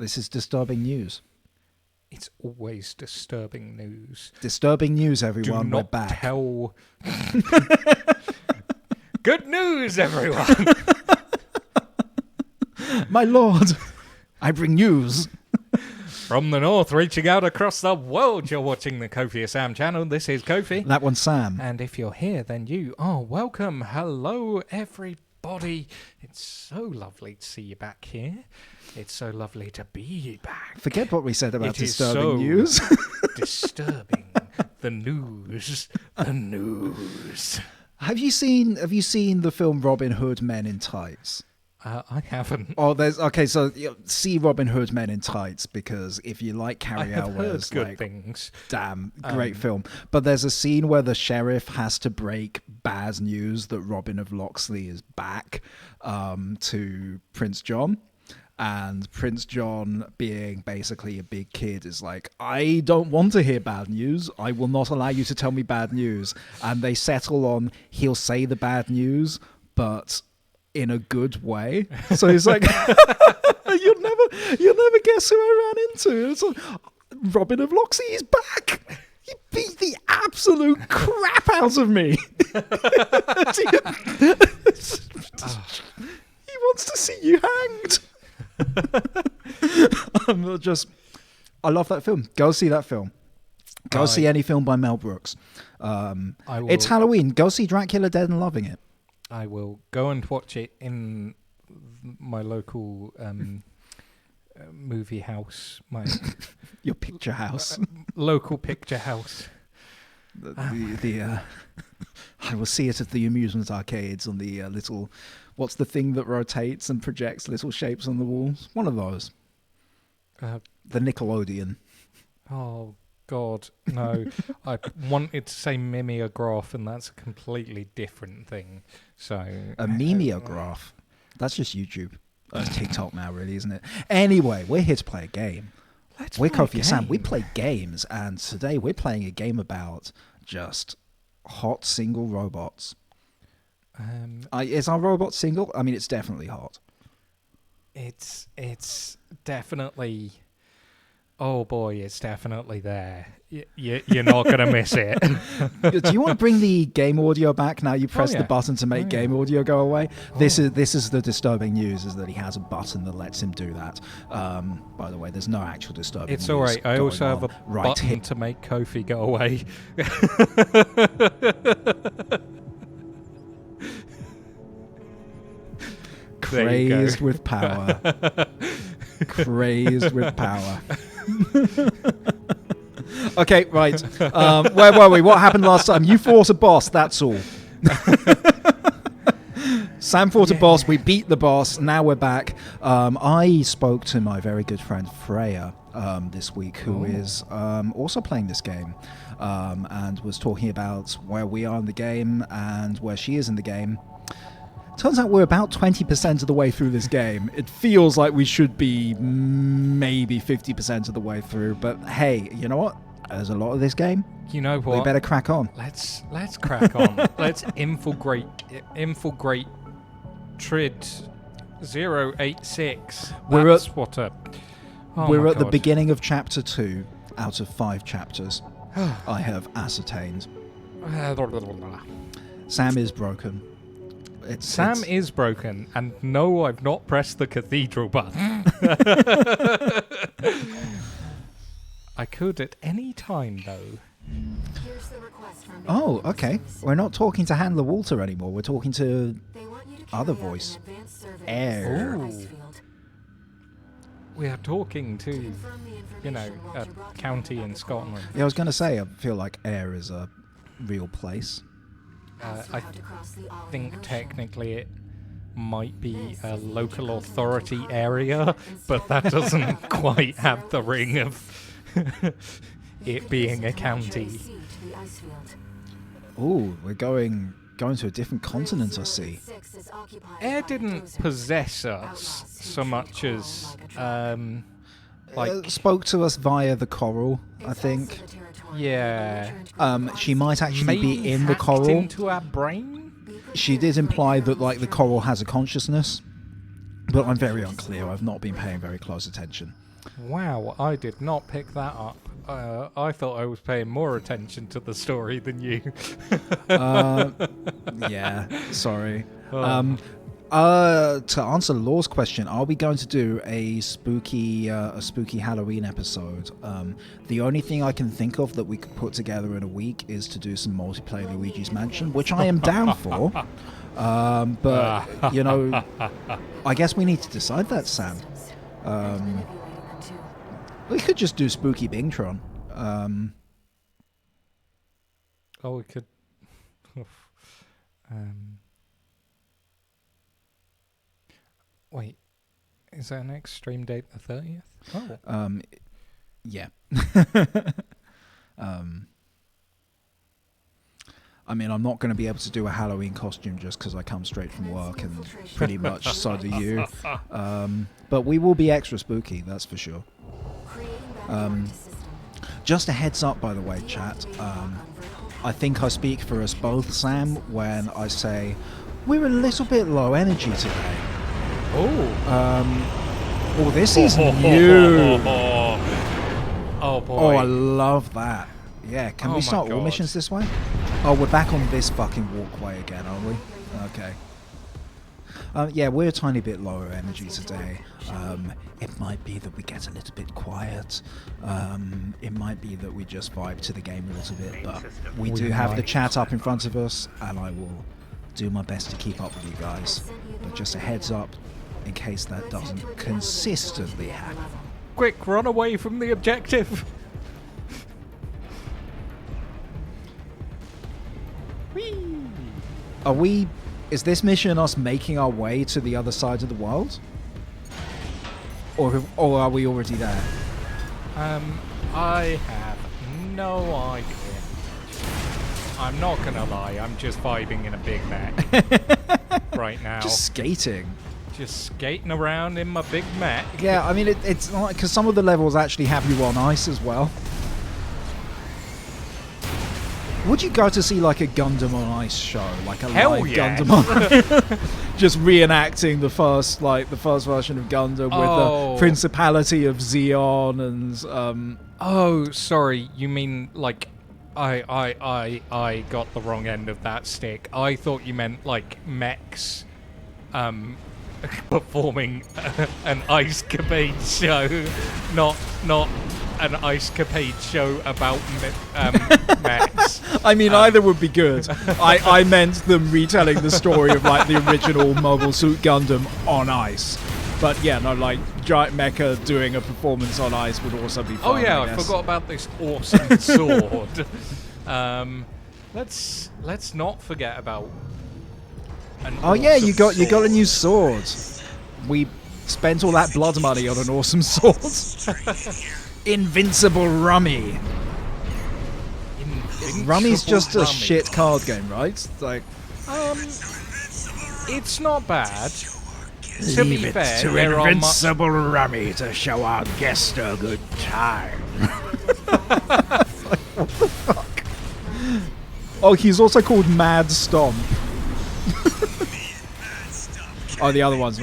This is disturbing news. It's always disturbing news. Disturbing news, everyone. Do We're not back. tell... Good news, everyone! My lord, I bring news. From the north, reaching out across the world, you're watching the Kofi and Sam channel. This is Kofi. That one's Sam. And if you're here, then you are welcome. Hello, everybody. It's so lovely to see you back here. It's so lovely to be back. Forget what we said about It is disturbing so news. Disturbing. The news. The news. Have you seen the film Robin Hood Men in Tights? I haven't. Oh, so see Robin Hood Men in Tights, because if you like Carrie I have Elwes, heard good things. Damn, great film. But there's a scene where the sheriff has to break bad news that Robin of Locksley is back to Prince John. And Prince John, being basically a big kid, is like, I don't want to hear bad news. I will not allow you to tell me bad news. And they settle on, he'll say the bad news, but in a good way. So he's like, you'll never guess who I ran into. It's like, Robin of Locksley is back. He beat the absolute crap out of me. He wants to see you hanged. I love that film. Go see that film. Go see any film by Mel Brooks. It's Halloween. Go see Dracula Dead and Loving It. I will go and watch it in my local movie house. My your picture house. Local picture house. I will see it at the amusement arcades on the little... What's the thing that rotates and projects little shapes on the walls? One of those. The Nickelodeon. Oh, God, no. I wanted to say mimeograph, and that's a completely different thing. So a mimeograph? That's just YouTube. That's TikTok now, really, isn't it? Anyway, we're here to play a game. We're Kofi and Sam. We play games, and today we're playing a game about just hot single robots. Is our robot single? I mean, it's definitely hot. It's definitely... Oh boy, it's definitely there. You're not going to miss it. Do you want to bring the game audio back now? You press the button to make game audio go away. This is the disturbing news, is that he has a button that lets him do that. By the way, there's no actual disturbing news. It's all right. I also have a button to make Kofi go away. Crazed with power. Crazed with power. Okay, right. Where were we? What happened last time? You fought a boss, that's all. Sam fought a boss, we beat the boss, now we're back. I spoke to my very good friend Freya this week, who is also playing this game, and was talking about where we are in the game and where she is in the game. Turns out we're about 20% of the way through this game. It feels like we should be maybe 50% of the way through, but hey, you know what? There's a lot of this game. You know what? We better crack on. Let's crack on. Let's infiltrate Trid 086. We're at the God. beginning of chapter 2 out of 5 chapters. I have ascertained. Sam is broken. Sam is broken, and no, I've not pressed the cathedral button. I could at any time, though. Oh, okay. We're not talking to Handler Walter anymore. We're talking to other voice. Air. Ooh. We are talking to, a county in Scotland. Yeah, I was going to say, I feel like Ayr is a real place. I think technically it might be a local authority area, but that doesn't quite have the ring of it being a county. Ooh, we're going to a different continent, I see. Air didn't possess us so much as spoke to us via the coral, I think. Yeah. She might actually Maybe be in the hacked coral. into our brain? She did imply that the coral has a consciousness, but I'm very unclear. I've not been paying very close attention. Wow, I did not pick that up. I thought I was paying more attention to the story than you. Yeah, sorry. Oh. To answer Law's question, are we going to do a spooky Halloween episode? The only thing I can think of that we could put together in a week is to do some multiplayer Luigi's Mansion, which I am down for. But I guess we need to decide that, Sam. We could just do spooky Bingtron. Oh, we could. Wait, is there an extreme date the 30th? Oh. Yeah. I mean, I'm not going to be able to do a Halloween costume just because I come straight from work, and pretty much so do you. But we will be extra spooky, that's for sure. Just a heads up, by the way, chat. I think I speak for us both, Sam, when I say we're a little bit low energy today. Oh, this is new. Oh boy. Oh, I love that. Yeah, can we start all missions this way? Oh, we're back on this fucking walkway again, aren't we? Okay. Yeah, we're a tiny bit lower energy today. It might be that we get a little bit quiet. It might be that we just vibe to the game a little bit, but we do have the chat up in front of us, and I will do my best to keep up with you guys. But just a heads up, in case that doesn't consistently happen. Quick, run away from the objective! Whee! Is this mission us making our way to the other side of the world? Or are we already there? I have no idea. I'm not gonna lie, I'm just vibing in a big mech right now. Just skating. Just skating around in my big mech. Yeah, I mean, it's not because some of the levels actually have you on ice as well. Would you go to see like a Gundam on Ice show, like a live Gundam on just reenacting the first version of Gundam with the Principality of Zeon and Oh, sorry, you mean like I got the wrong end of that stick. I thought you meant like mechs performing an Ice Capade show, not an Ice Capade show about mechs. I mean, either would be good. I meant them retelling the story of like the original Mobile Suit Gundam on ice. But yeah, no, like giant mecha doing a performance on ice would also be fun. Oh yeah, I forgot about this awesome sword. Let's not forget about. Yeah, you got a new sword. We spent all that blood money on an awesome sword. Invincible Rummy. Rummy's just a shit card game, right? It's like, it's not bad. To be fair, to Invincible Rummy to show our guest a good time. Like, what the fuck? Oh, he's also called Mad Stomp. Oh, the other one's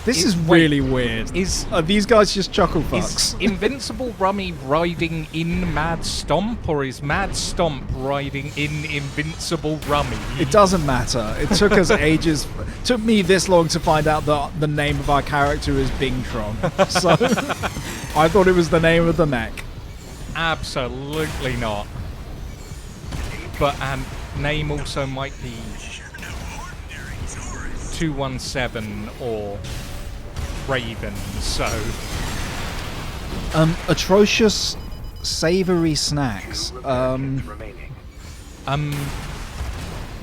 This is really weird. Are these guys just chuckle fucks? Is Invincible Rummy riding in Mad Stomp, or is Mad Stomp riding in Invincible Rummy? It doesn't matter. It took us ages. It took me this long to find out that the name of our character is Bingtron. So I thought it was the name of the mech. Absolutely not. But name also might be 217 or Raven, so atrocious savory snacks.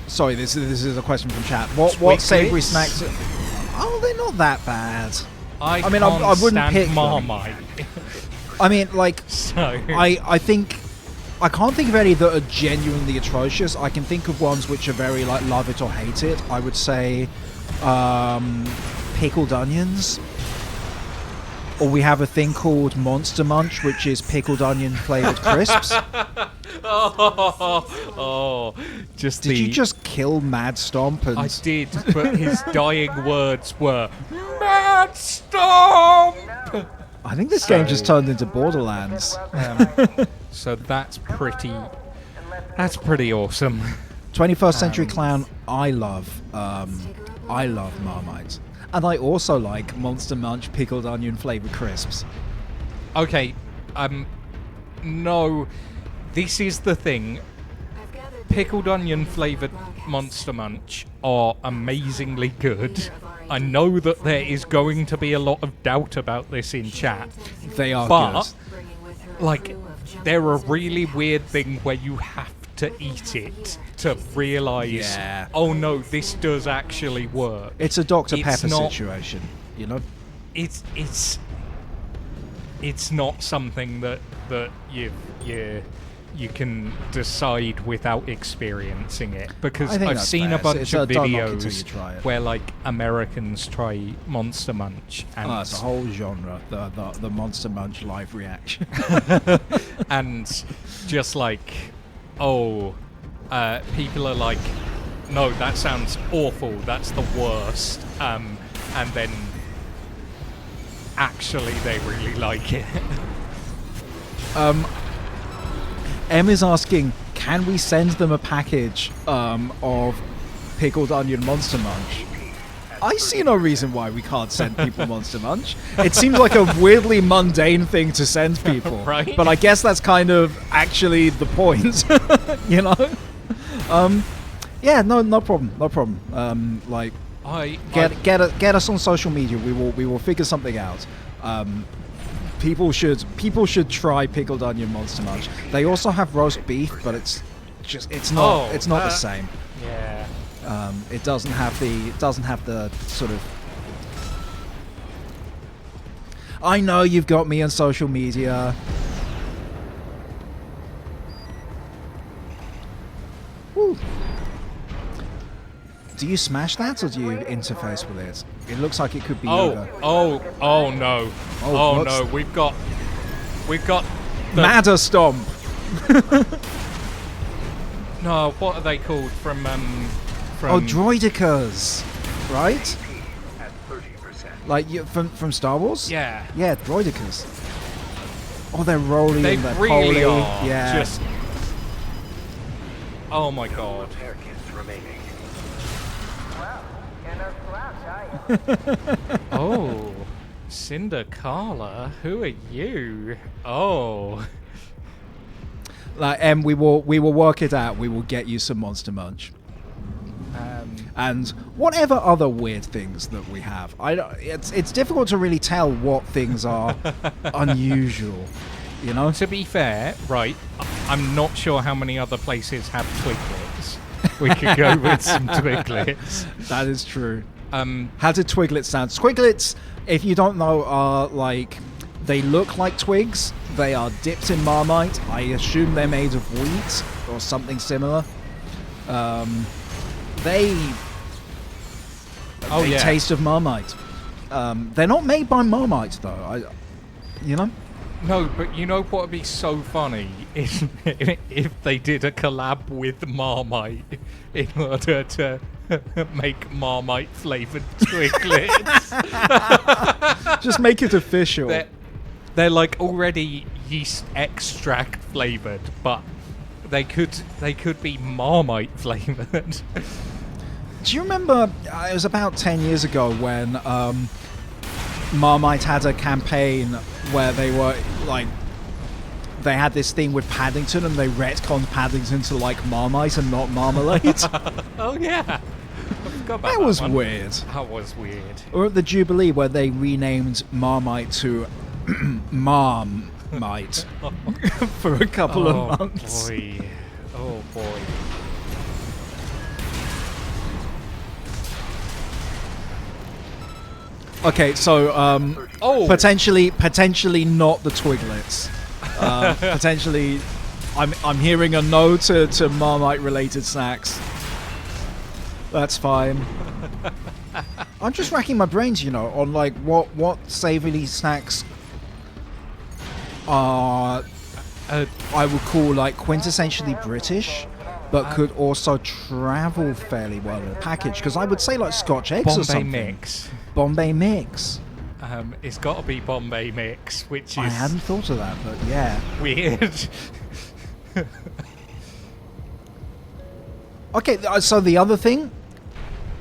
Sorry, this is a question from chat. What savory snacks? Oh, they're not that bad. I mean, I wouldn't pick Marmite. I mean, like, so I think I can't think of any that are genuinely atrocious. I can think of ones which are very like love it or hate it. I would say pickled onions. Or we have a thing called Monster Munch, which is pickled onion flavored crisps. Just Did you just kill Mad Stomp? And I did, but his dying words were Mad Stomp. I think this game just turned into Borderlands. So that's pretty awesome. 21st Century Clown, I love Marmite. And I also like Monster Munch pickled onion flavored crisps. Okay, no, this is the thing. Pickled onion flavored Monster Munch are amazingly good. I know that there is going to be a lot of doubt about this in chat. They are but, good. Like, they're a really weird thing where you have to eat it to realise, oh no, this does actually work. It's a Dr. Pepper situation, you know? It's not something that you can decide without experiencing it, because I've seen a bunch of videos where like Americans try Monster Munch, and it's a whole genre, the Monster Munch live reaction. and just like, people are like, no, that sounds awful, that's the worst, and then actually they really like it. M is asking, can we send them a package of pickled onion Monster Munch? I see no reason why we can't send people Monster Munch. It seems like a weirdly mundane thing to send people. Right? But I guess that's kind of actually the point, you know? Yeah, no problem. Like, get us on social media. We will figure something out. People should try pickled onion Monster Munch. They also have roast beef, but it's not the same. Yeah. It doesn't have the sort of. I know you've got me on social media. Woo. Do you smash that, or do you interface with it? It looks like it could be yoga. Oh no. Oh no, we've got the Madder Stomp. No, what are they called from Droidicas, right? Like from Star Wars? Yeah. Yeah, Droidicas. Oh, they're rolling. They they're really poly. are. Yeah. Just. Oh my god. Oh, Cinder Carla, who are you? Oh. Like, we will work it out. We will get you some Monster Munch. And whatever other weird things that we have. It's difficult to really tell what things are unusual, you know? To be fair, right, I'm not sure how many other places have Twiglets. We could go with some Twiglets. That is true. How did Twiglets sound? Twiglets, if you don't know, are like, they look like twigs. They are dipped in Marmite. I assume they're made of wheat or something similar. They taste of Marmite. They're not made by Marmite though. You know? No, but you know what would be so funny if they did a collab with Marmite in order to make Marmite flavored Twiglets. Just make it official. They're like already yeast extract flavored, but they could be Marmite flavored. Do you remember? It was about 10 years ago when Marmite had a campaign where they were like, they had this thing with Paddington and they retconned Paddington to like Marmite and not Marmalade. Oh yeah, I forgot about that was one. weird. That was weird. Or at the Jubilee where they renamed Marmite to Marmite for a couple of months. Boy. Oh boy. Okay, so potentially not the Twiglets. Potentially, I'm hearing a no to Marmite related snacks. That's fine. I'm just racking my brains, on like what savory snacks are I would call like quintessentially British, but could also travel fairly well in a package. Because I would say like Scotch eggs Bombay or something. mix. Bombay mix. It's got to be Bombay mix, which is I hadn't thought of that, but yeah. weird. Okay, so the other thing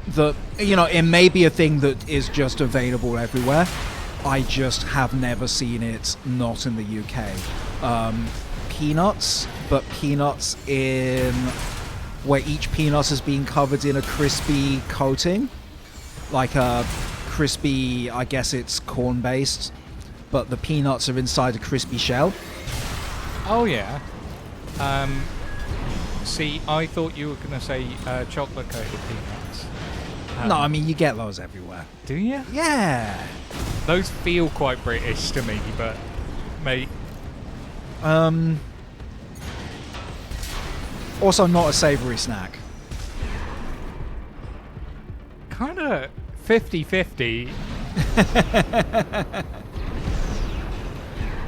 that, it may be a thing that is just available everywhere. I just have never seen it not in the UK. Peanuts, but peanuts in where each peanut is being covered in a crispy coating. Like a crispy, I guess it's corn-based, but the peanuts are inside a crispy shell. Oh, yeah. See, I thought you were going to say chocolate-coated peanuts. No, I mean, you get those everywhere. Do you? Yeah. Those feel quite British to me, but, mate... Also not a savoury snack. Kind of 50-50.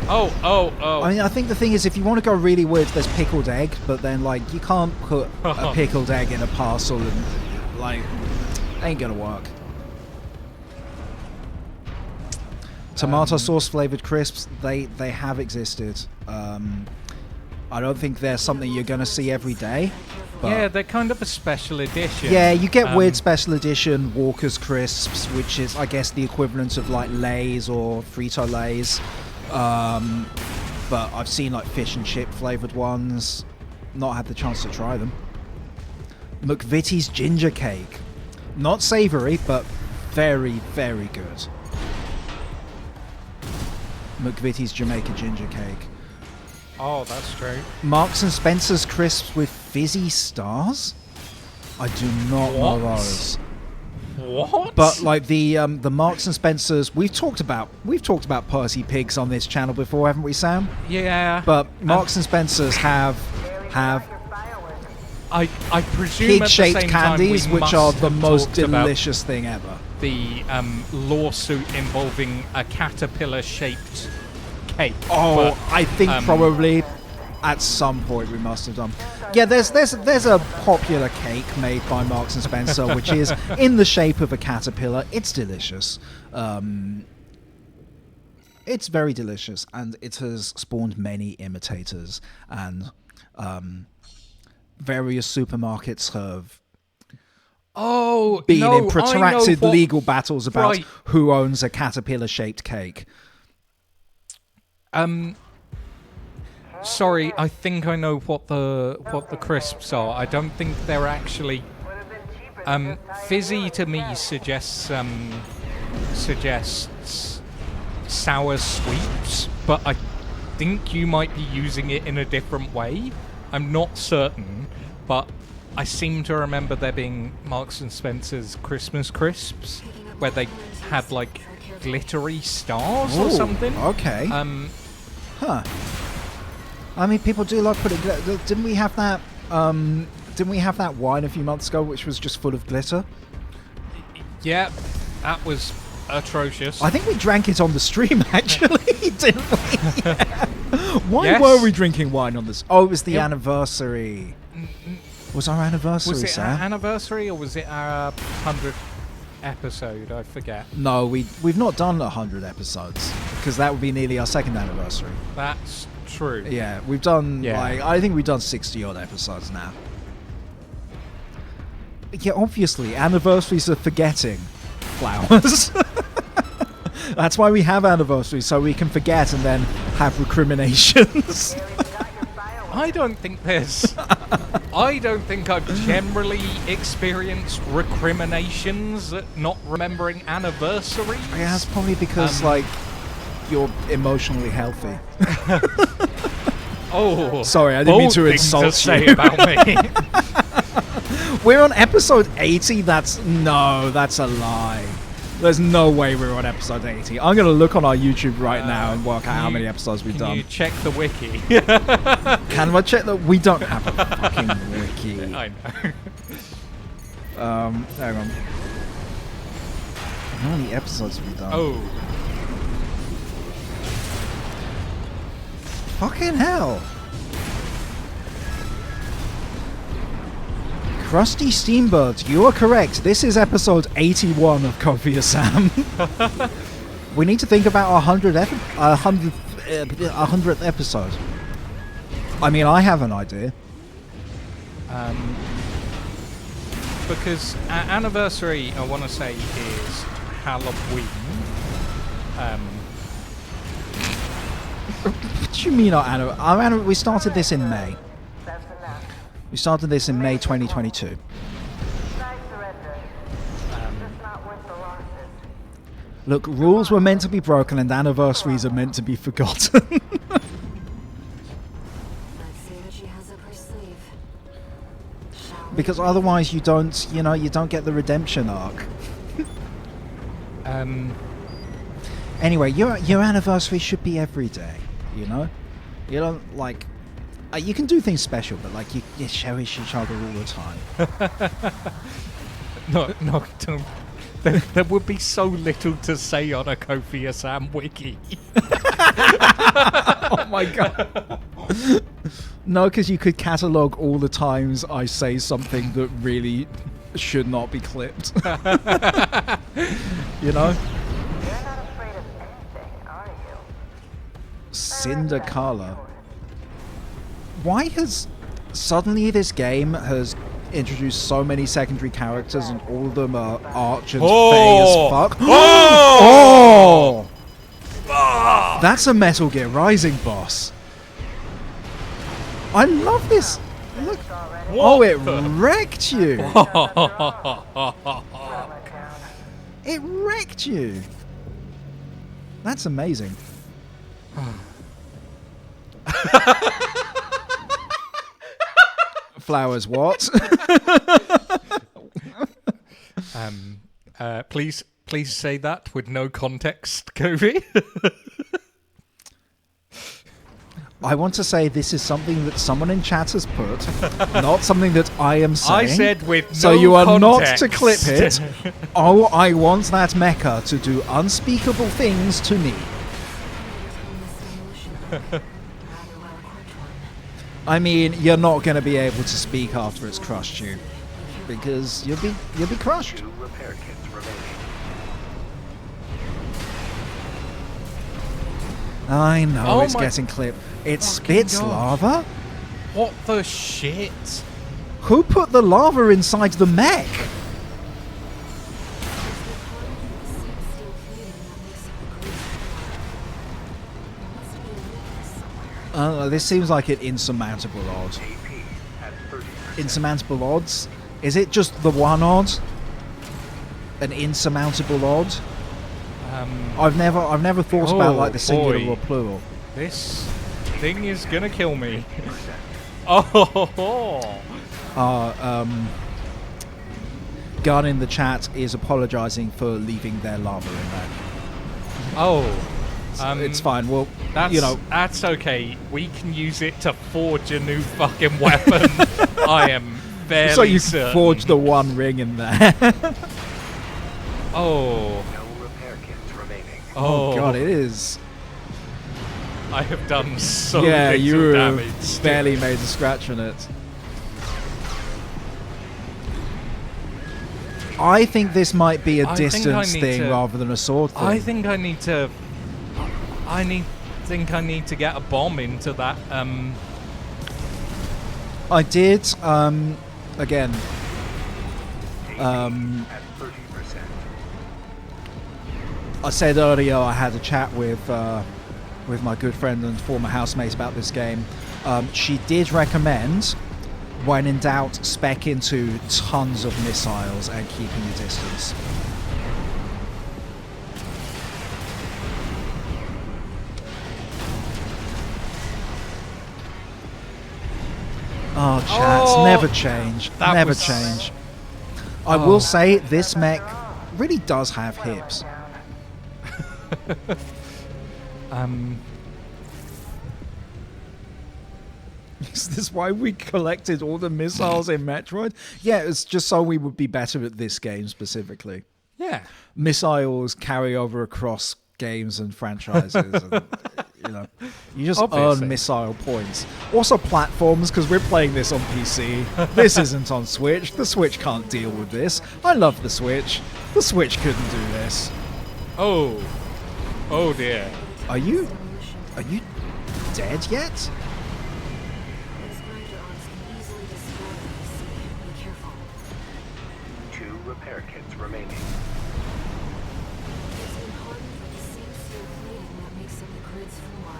Oh. I mean, I think the thing is, if you want to go really weird, there's pickled egg, but then, like, you can't put a pickled egg in a parcel and, like, ain't gonna work. Tomato sauce flavored crisps, they have existed. I don't think they're something you're gonna see every day. But Yeah, they're kind of a special edition. yeah, you get weird special edition Walker's crisps, which is, I guess, the equivalent of like Lay's or Frito-Lay's. But I've seen like fish and chip flavored ones. Not had the chance to try them. McVitie's ginger cake, not savoury, but very, very good. McVitie's Jamaica ginger cake. Oh, that's true. Marks and Spencer's crisps with fizzy stars? I do not know those. What? But like the Marks and Spencers, we've talked about Percy Pigs on this channel before, haven't we, Sam? Yeah. But Marks and Spencers have I presume pig-shaped at the same time candies, we which must are the have most talked about delicious thing ever. the lawsuit involving a caterpillar-shaped cake. Oh, but, I think probably at some point we must have done. Yeah, there's a popular cake made by Marks and Spencer, which is in the shape of a caterpillar. It's delicious. It's very delicious, and it has spawned many imitators, and various supermarkets have been in protracted legal battles about who owns a caterpillar-shaped cake. Sorry, I think I know what the crisps are. I don't think they're actually fizzy. To me, suggests sour sweets, but I think you might be using it in a different way. I'm not certain, but I seem to remember there being Marks and Spencer's Christmas crisps where they had like glittery stars or something. Okay. Huh. I mean, people do love putting. Didn't we have that? Didn't we have that wine a few months ago, which was just full of glitter? Yeah, that was atrocious. I think we drank it on the stream, actually, didn't we? Yeah. Why Yes. were we drinking wine on this? Oh, it was the anniversary. Was our anniversary, Was it Sam? our anniversary or was it our 100th episode? I forget. No, we've not done 100 episodes, because that would be nearly our second anniversary. That's true. Yeah, we've done, Yeah. I think we've done 60-odd episodes now. Yeah, obviously, anniversaries are forgetting flowers. That's why we have anniversaries, so we can forget and then have recriminations. I don't think I've generally experienced recriminations at not remembering anniversaries. Yeah, that's probably because, you're emotionally healthy. Oh, sorry, I didn't mean to insult you. Say about me. We're on episode 80. That's a lie. There's no way we're on episode 80. I'm going to look on our YouTube right now and work out how many episodes we've done. Can you check the wiki? Can I check that? We don't have a fucking wiki. I know. Hang on. How many episodes have we done? Oh. Fucking hell. Krusty Steambird, you are correct. This is episode 81 of Coffee or Sam. We need to think about our 100th episode. I mean, I have an idea. Because our anniversary, I want to say, is Halloween. What do you mean our anniversary? We started this in May. We started this in May 2022. Look, rules were meant to be broken and anniversaries are meant to be forgotten. Because otherwise you don't, you don't get the redemption arc. Anyway, your anniversary should be every day, you know? You don't, like... you can do things special, but, like, you cherish each other all the time. No, don't. There would be so little to say on a Kofi or Sam wiki. Oh my god. No, because you could catalogue all the times I say something that really should not be clipped. You know? You're not afraid of anything, are you? Cinder Carla. Why has suddenly this game has introduced so many secondary characters and all of them are arch and fey as fuck? Oh! That's a Metal Gear Rising boss. I love this. Look. Oh, it wrecked you. It wrecked you. That's amazing. Flowers what? Please say that with no context, Kofi. I want to say this is something that someone in chat has put, not something that I am saying. I said with so no you are context. not to clip it. Oh, I want that mecha to do unspeakable things to me. I mean, you're not going to be able to speak after it's crushed you, because you'll be crushed. I know it's getting clipped. It spits lava? What the shit? Who put the lava inside the mech? This seems like an insurmountable odd. Insurmountable odds? Is it just the one odd? An insurmountable odd? I've never thought about like the singular or plural. This thing is gonna kill me. Oh. Gun in the chat is apologising for leaving their lava in there. Oh. It's fine. Well, that's okay. We can use it to forge a new fucking weapon. I am fairly so you certain. Forge the one ring in there. Oh. No repair kits remaining. Oh god, it is. I have done so yeah, little you damage. barely made a scratch on it. I think this might be a distance thing rather than a sword thing. I think I need to get a bomb into that. I did. Again. I said earlier I had a chat with my good friend and former housemate about this game. She did recommend, when in doubt, spec into tons of missiles and keeping your distance. Oh, chats, never change. Never change. I will say, this mech really does have hips. Is this why we collected all the missiles in Metroid? Yeah, it's just so we would be better at this game specifically. Yeah. Missiles carry over across games and franchises. And, you just Obviously. earn missile points. Also platforms, because we're playing this on PC. This isn't on Switch. The Switch can't deal with this. I love the Switch. The Switch couldn't do this. Oh. Oh dear. Are you dead yet? Those grinder arms can easily destroy these. Be careful. 2 repair kits remaining. It's been hardened with the same sealed plating that makes up the grid's floor.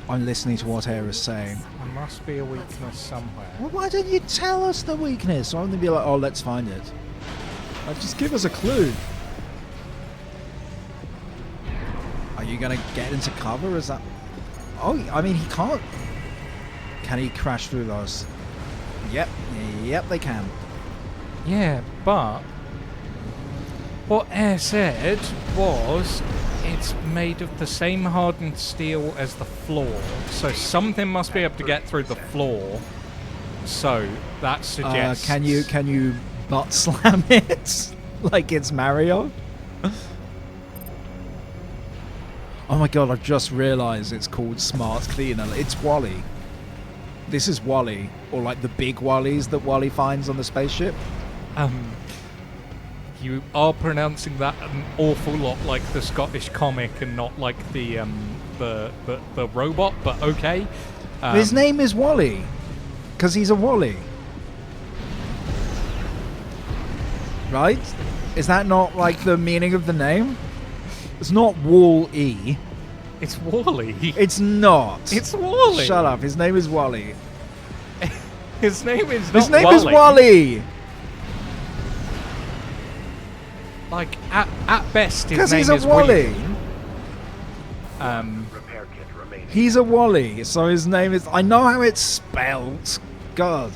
I'm listening to what Air is saying. There must be a weakness somewhere. Well, why don't you tell us the weakness? I'm going to be like, oh, let's find it. Just give us a clue. Are you going to get into cover? Is that... Oh, I mean, he can't... Can he crash through those? Yep, they can. Yeah, but what Air said was it's made of the same hardened steel as the floor, so something must be able to get through the floor. So that suggests. Can you butt slam it like it's Mario? Oh my god! I just realised it's called Smart Cleaner. It's Wally. This is Wally, or like the big Wallies that Wally finds on the spaceship. You are pronouncing that an awful lot like the Scottish comic and not like the robot, but okay. His name is Wally, because he's a Wally. Right? Is that not like the meaning of the name? It's not Wall-E. It's Wally. It's not. It's Wally. Shut up. His name is Wally. His name is not His name Wally. is Wally. Like at best, his Because name he's a is Wally. Repair kit remaining. He's a Wally, so his name is... I know how it's spelled. God.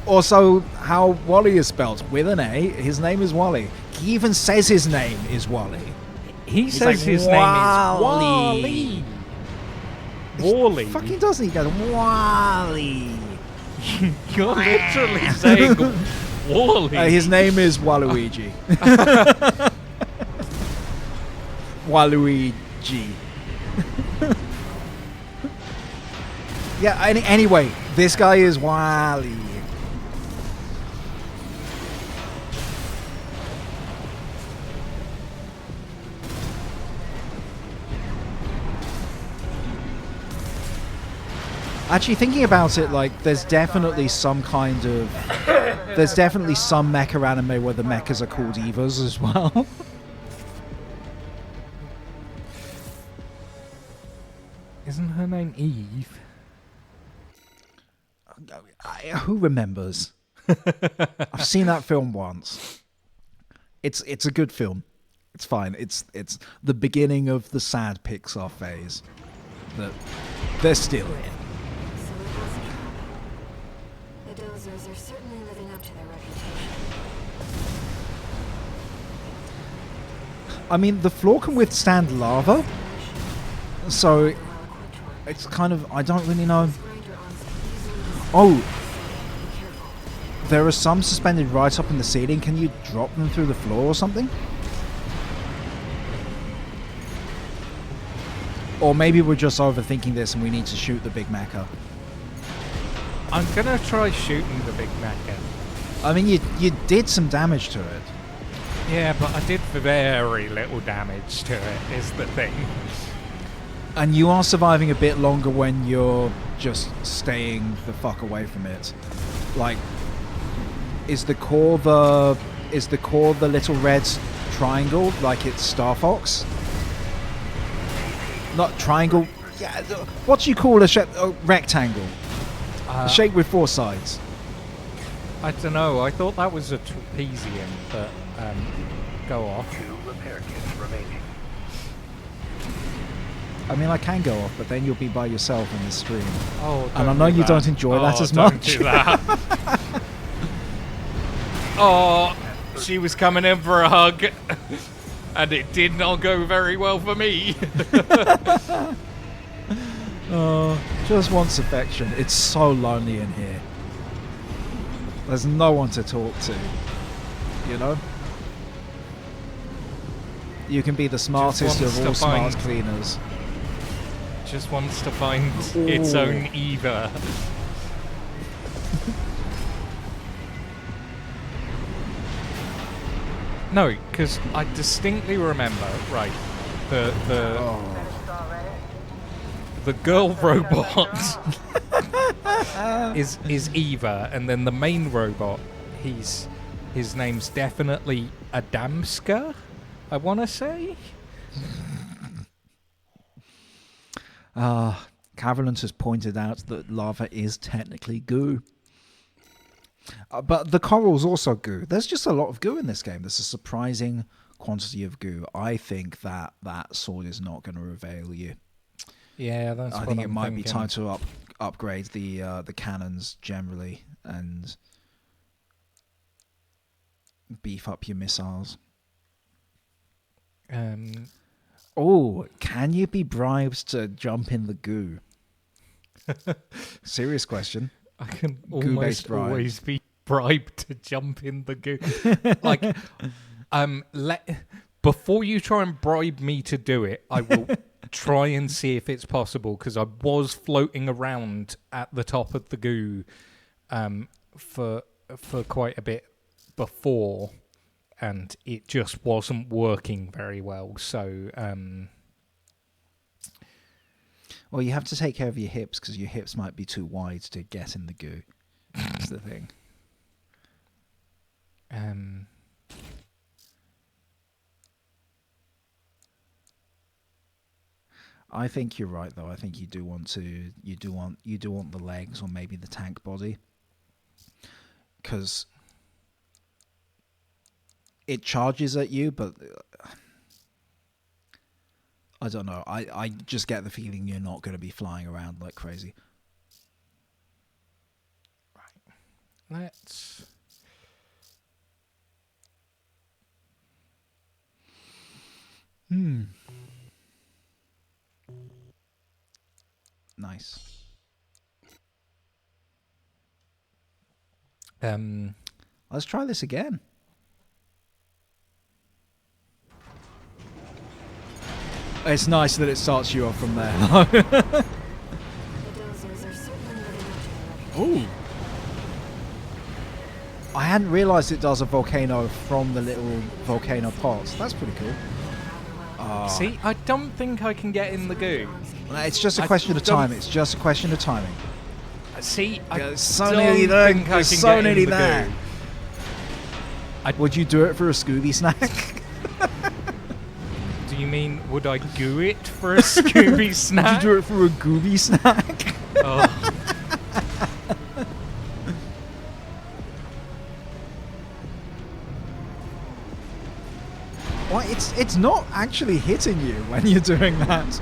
Also, how Wally is spelled. With an A, his name is Wally. He even says his name is Wally. He He's says like, his Wally. name is Wally. Wally. Fucking doesn't he? He goes, Wally. You're literally saying Wally. His name is Waluigi. Waluigi. Yeah, anyway, this guy is Wally. Actually, thinking about it, like, there's definitely some kind of... There's definitely some mecha anime where the mechas are called Evas as well. Isn't her name Eve? Who remembers? I've seen that film once. It's a good film. It's fine. It's the beginning of the sad Pixar phase that they're still in. So it was a trap. The Dozers are certainly living up to their reputation. I mean, the floor can withstand lava, so it's kind of... I don't really know. Oh, there are some suspended right up in the ceiling. Can you drop them through the floor or something? Or maybe we're just overthinking this and we need to shoot the big mecha. I'm gonna try shooting the big mecha. I mean, you did some damage to it. Yeah, but I did very little damage to it, is the thing. And you are surviving a bit longer when you're just staying the fuck away from it. Like, is the core the little red triangle like it's Star Fox? Not triangle. Yeah, what do you call a rectangle? A shape with 4 sides. I don't know. I thought that was a trapezium, but go off. 2 repair kits remaining. I mean, I can go off, but then you'll be by yourself in the stream. Oh, and I know you don't enjoy that as don't much. Do that. Oh, she was coming in for a hug, and it did not go very well for me. Oh, just wants affection. It's so lonely in here. There's no one to talk to, you know? You can be the smartest wants of all to smart find- cleaners. Just wants to find its own Eva. No, because I distinctly remember, right, the girl robot is Eva, and then the main robot, his name's definitely Adamska, I want to say. Cavalent has pointed out that lava is technically goo. But the coral's also goo. There's just a lot of goo in this game. There's a surprising quantity of goo. I think that sword is not going to reveal you. Yeah, that's I what think I'm it might be thinking. time to upgrade the cannons generally and beef up your missiles. Oh, can you be bribed to jump in the goo? Serious question. I can Goo-based almost bribe. always be bribed to jump in the goo. Like, before you try and bribe me to do it, I will try and see if it's possible, because I was floating around at the top of the goo for quite a bit before, and it just wasn't working very well. So, Well, you have to take care of your hips because your hips might be too wide to get in the goo. That's the thing. I think you're right, though. I think you do want the legs or maybe the tank body, because it charges at you, but I don't know. I just get the feeling you're not going to be flying around like crazy. let's... Nice. Let's try this again. It's nice that it starts you off from there. The dozers are certainly living up to their Ooh. I hadn't realised it does a volcano from the little volcano pots. That's pretty cool. See, I don't think I can get in the goo. It's just a I question of don't- time. It's just a question of timing. See, I It's so don't nearly there. think I It's can so get nearly in the there. goo. Would you do it for a Scooby snack? Do you mean, would I goo it for a Scooby Would you snack? do it for a Gooby snack? Oh. Why? It's not actually hitting you when you're doing that.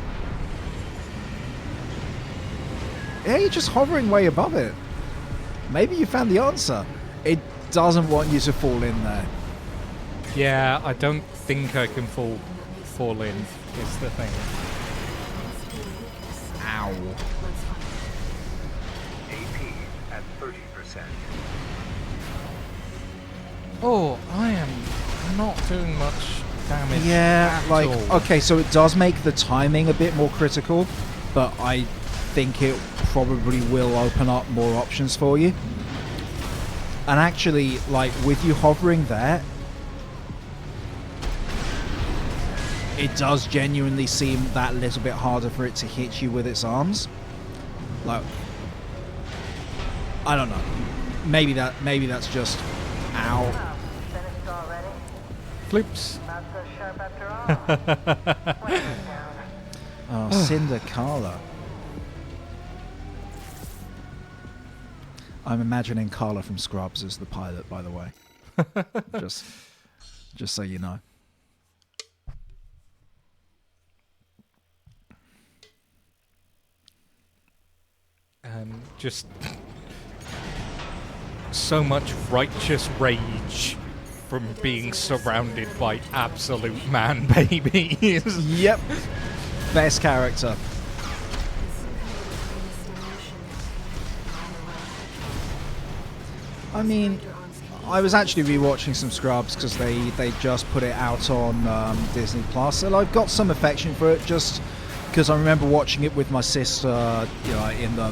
Yeah, you're just hovering way above it. Maybe you found the answer. It doesn't want you to fall in there. Yeah, I don't think I can fall in, is the thing. Ow. AP at 30%. Oh, I am not doing much damage Yeah, at like, all. okay, so it does make the timing a bit more critical, but I think it probably will open up more options for you. And actually, like, with you hovering there, it does genuinely seem that little bit harder for it to hit you with its arms. Like, I don't know. Maybe that's just ow. Finished already? Flips. Not so sharp after all. Way down. Oh, Cinder Carla. I'm imagining Carla from Scrubs as the pilot, by the way. just so you know. Just so much righteous rage from being surrounded by absolute man babies. Yep. Best character. I mean, I was actually rewatching some Scrubs because they just put it out on Disney Plus, and I've got some affection for it just because I remember watching it with my sister, in the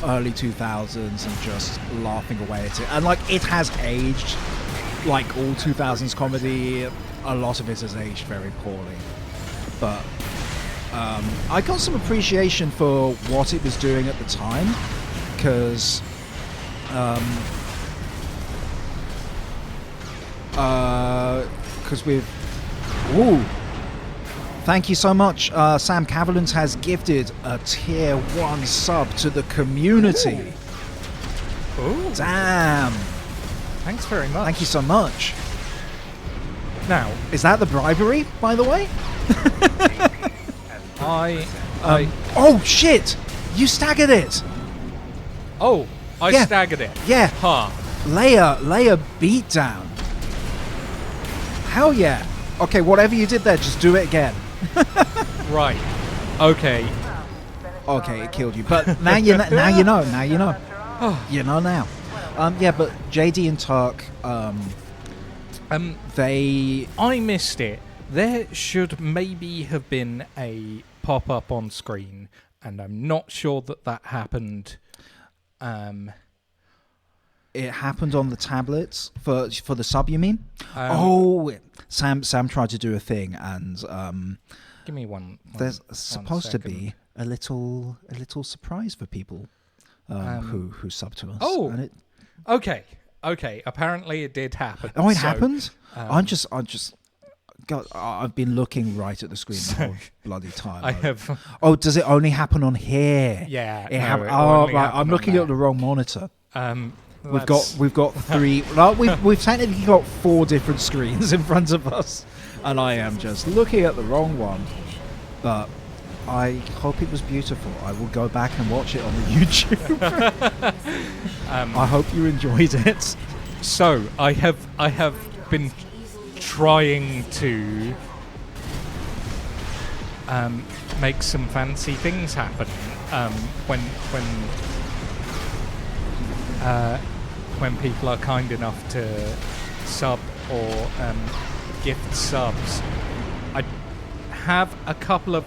early 2000s and just laughing away at it. And like it has aged like all 2000s comedy. A lot of it has aged very poorly, but I got some appreciation for what it was doing at the time because thank you so much. Sam Cavalans has gifted a tier 1 sub to the community. Ooh. Damn. Thanks very much. Thank you so much. Now, is that the bribery, by the way? I oh shit! You staggered it. Oh, I Yeah. staggered it. Yeah. Huh. Layer beatdown. Hell yeah. Okay, whatever you did there, just do it again. Right. Okay. Okay, it killed you, but now you know. Now you know. Now you know. You know now. Yeah, but JD and Turk, they. I missed it. There should maybe have been a pop-up on screen, and I'm not sure that happened. It happened on the tablets for the sub. You mean? Sam tried to do a thing, and Give me one. there's one supposed to second. be a little surprise for people who sub to us. Oh. And Okay. Apparently, it did happen. it So, happened. I've been looking right at the screen the whole bloody time. I have. Oh, does it only happen on here? Yeah. It no, it oh, only right. happened I'm on looking there. at the wrong monitor. We've That's- got 3. Well, we've technically got 4 different screens in front of us, and I am just looking at the wrong one. But I hope it was beautiful. I will go back and watch it on the YouTube. I hope you enjoyed it. So I have been trying to make some fancy things happen when people are kind enough to sub or gift subs. I have a couple of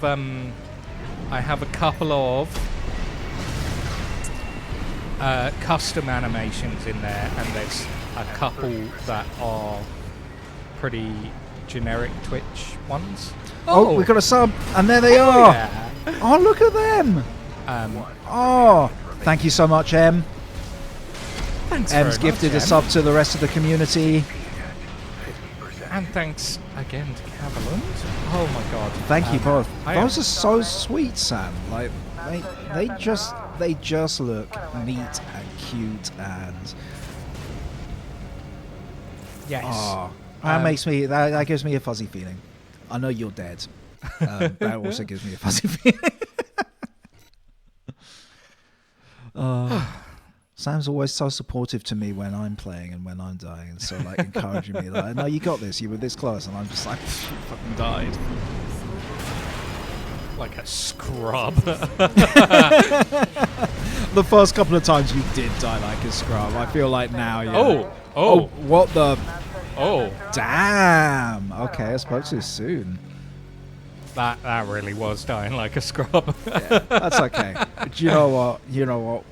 custom animations in there, and there's a couple that are pretty generic Twitch ones. Oh, we got a sub, and there they are. Yeah. Oh, look at them. Oh, thank you so much, Em. Thanks Em's very gifted much, a sub to the rest of the community. and thanks again to Cavaland. Oh my god! Thank you both. I Those am- are so sweet, Sam. Like they just look neat and cute and Yes. that gives me a fuzzy feeling. I know you're dead. That also gives me a fuzzy feeling. Sam's always so supportive to me when I'm playing and when I'm dying, and so like encouraging me. Like, no, you got this. You were this close, and I'm just like, you fucking died. Like a scrub. The first couple of times you did die like a scrub. I feel like now you're... Oh. What the... Oh. Damn. Okay, I spoke too soon. That really was dying like a scrub. That's okay. Do you know what?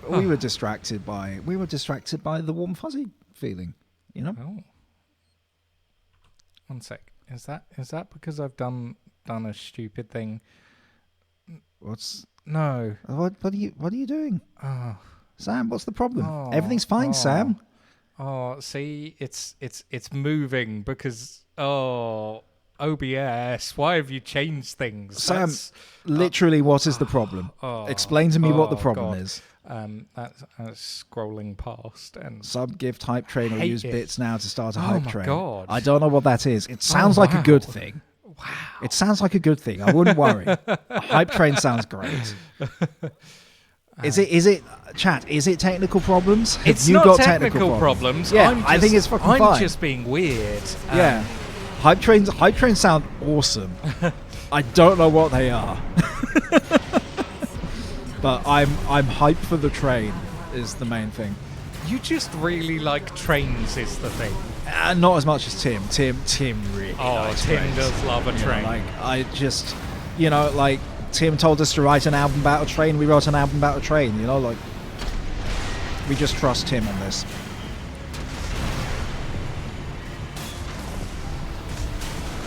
We were distracted by the warm fuzzy feeling. You know. Oh. One sec. Is that because I've done a stupid thing? No. What are you doing, Oh. Sam? What's the problem? Oh, Everything's fine, Sam. Oh, see, it's moving because OBS. Why have you changed things? Sam, literally, what is the problem? Explain to me what the problem God. is. That's scrolling past and Sub gift hype train or Hate use it. bits now to start a Oh hype my train. God. I don't know what that is. It sounds like a good thing. Wow. It sounds like a good thing. I wouldn't worry. A hype train sounds great. Is it chat? Is it technical problems? Have It's you not got technical problems. Yeah, I think it's fucking I'm fine. just being weird. Yeah, hype trains sound awesome. I don't know what they are, but I'm hyped for the train. Is the main thing. You just really like trains, is the thing. Not as much as Tim. Tim really likes Tim trains. does love a You know, train. like, I just, like, Tim told us to write an album about a train. We wrote an album about a train, like, we just trust Tim on this.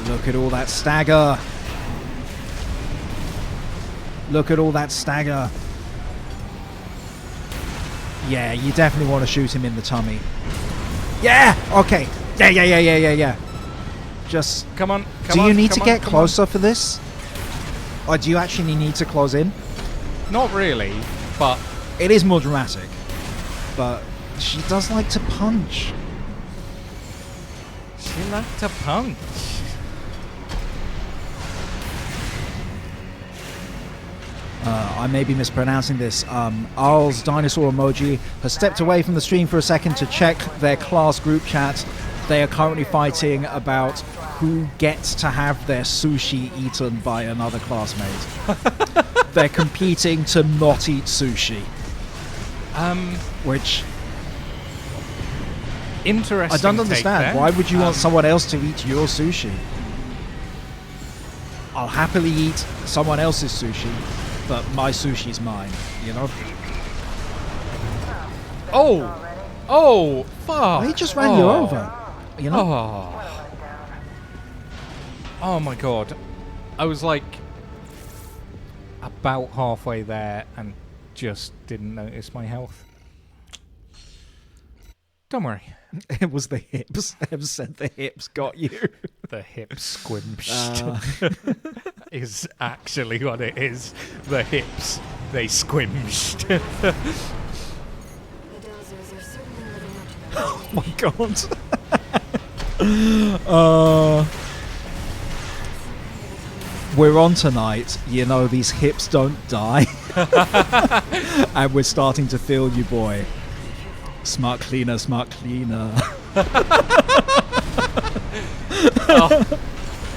Look at all that stagger. Look at all that stagger. Yeah, you definitely want to shoot him in the tummy. Yeah! Okay. Yeah. Just... Come on. Do you need to get closer for this? Or do you actually need to close in? Not really, but... It is more dramatic. But she does like to punch. She liked to punch. I may be mispronouncing this. Arl's dinosaur emoji has stepped away from the stream for a second to check their class group chat. They are currently fighting about who gets to have their sushi eaten by another classmate. They're competing to not eat sushi. Which... Interesting. I don't understand. Why would you want someone else to eat your sushi? I'll happily eat someone else's sushi, but my sushi's mine, Oh, fuck. He just ran you over, Oh my god. I was like about halfway there and just didn't notice my health. Don't worry. It was the hips. Ev said the hips got you. The hip squimshed is actually what it is. The hips, they squimshed. The dozers are certainly living up to their Oh my god. We're on tonight. These hips don't die. And we're starting to feel you, boy. Smart cleaner, smart cleaner.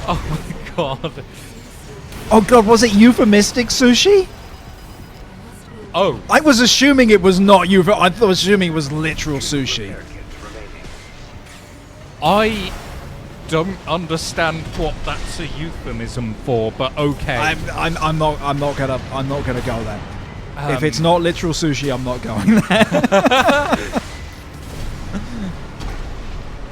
Oh my god. Oh god, was it euphemistic sushi? Oh. I was assuming it was not I was assuming it was literal sushi. I don't understand what that's a euphemism for, but okay. I'm not gonna go there. If it's not literal sushi, I'm not going there.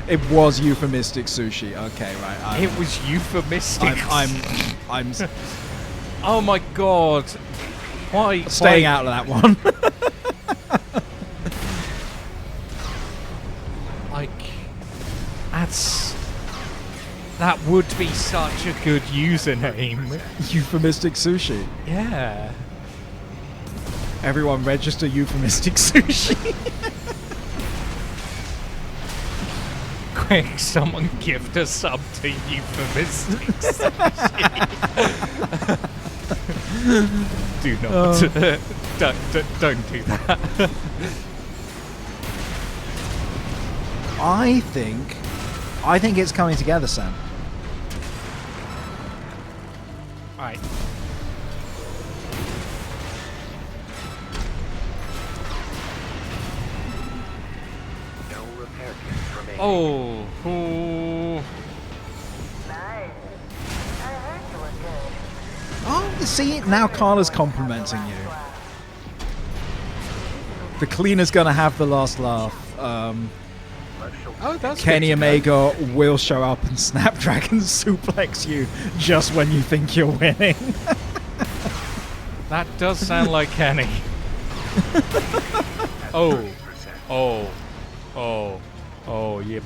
It was euphemistic sushi. Okay, right. It was euphemistic. I'm Oh my god. Why? staying out of that one. Like, that would be such a good username. Euphemistic sushi. Yeah. Everyone register euphemistic sushi. Quick, someone gift a sub to euphemistic sushi. Do not. Don't do that. I think it's coming together, Sam. Alright. No repair kits remaining. Oh. Nice. I heard you were good. Oh, see, now Carla's complimenting you. The cleaner's gonna have the last laugh. Oh, that's Kenny good to know. Omega will show up and Snapdragon suplex you just when you think you're winning. That does sound like Kenny. Oh, yep.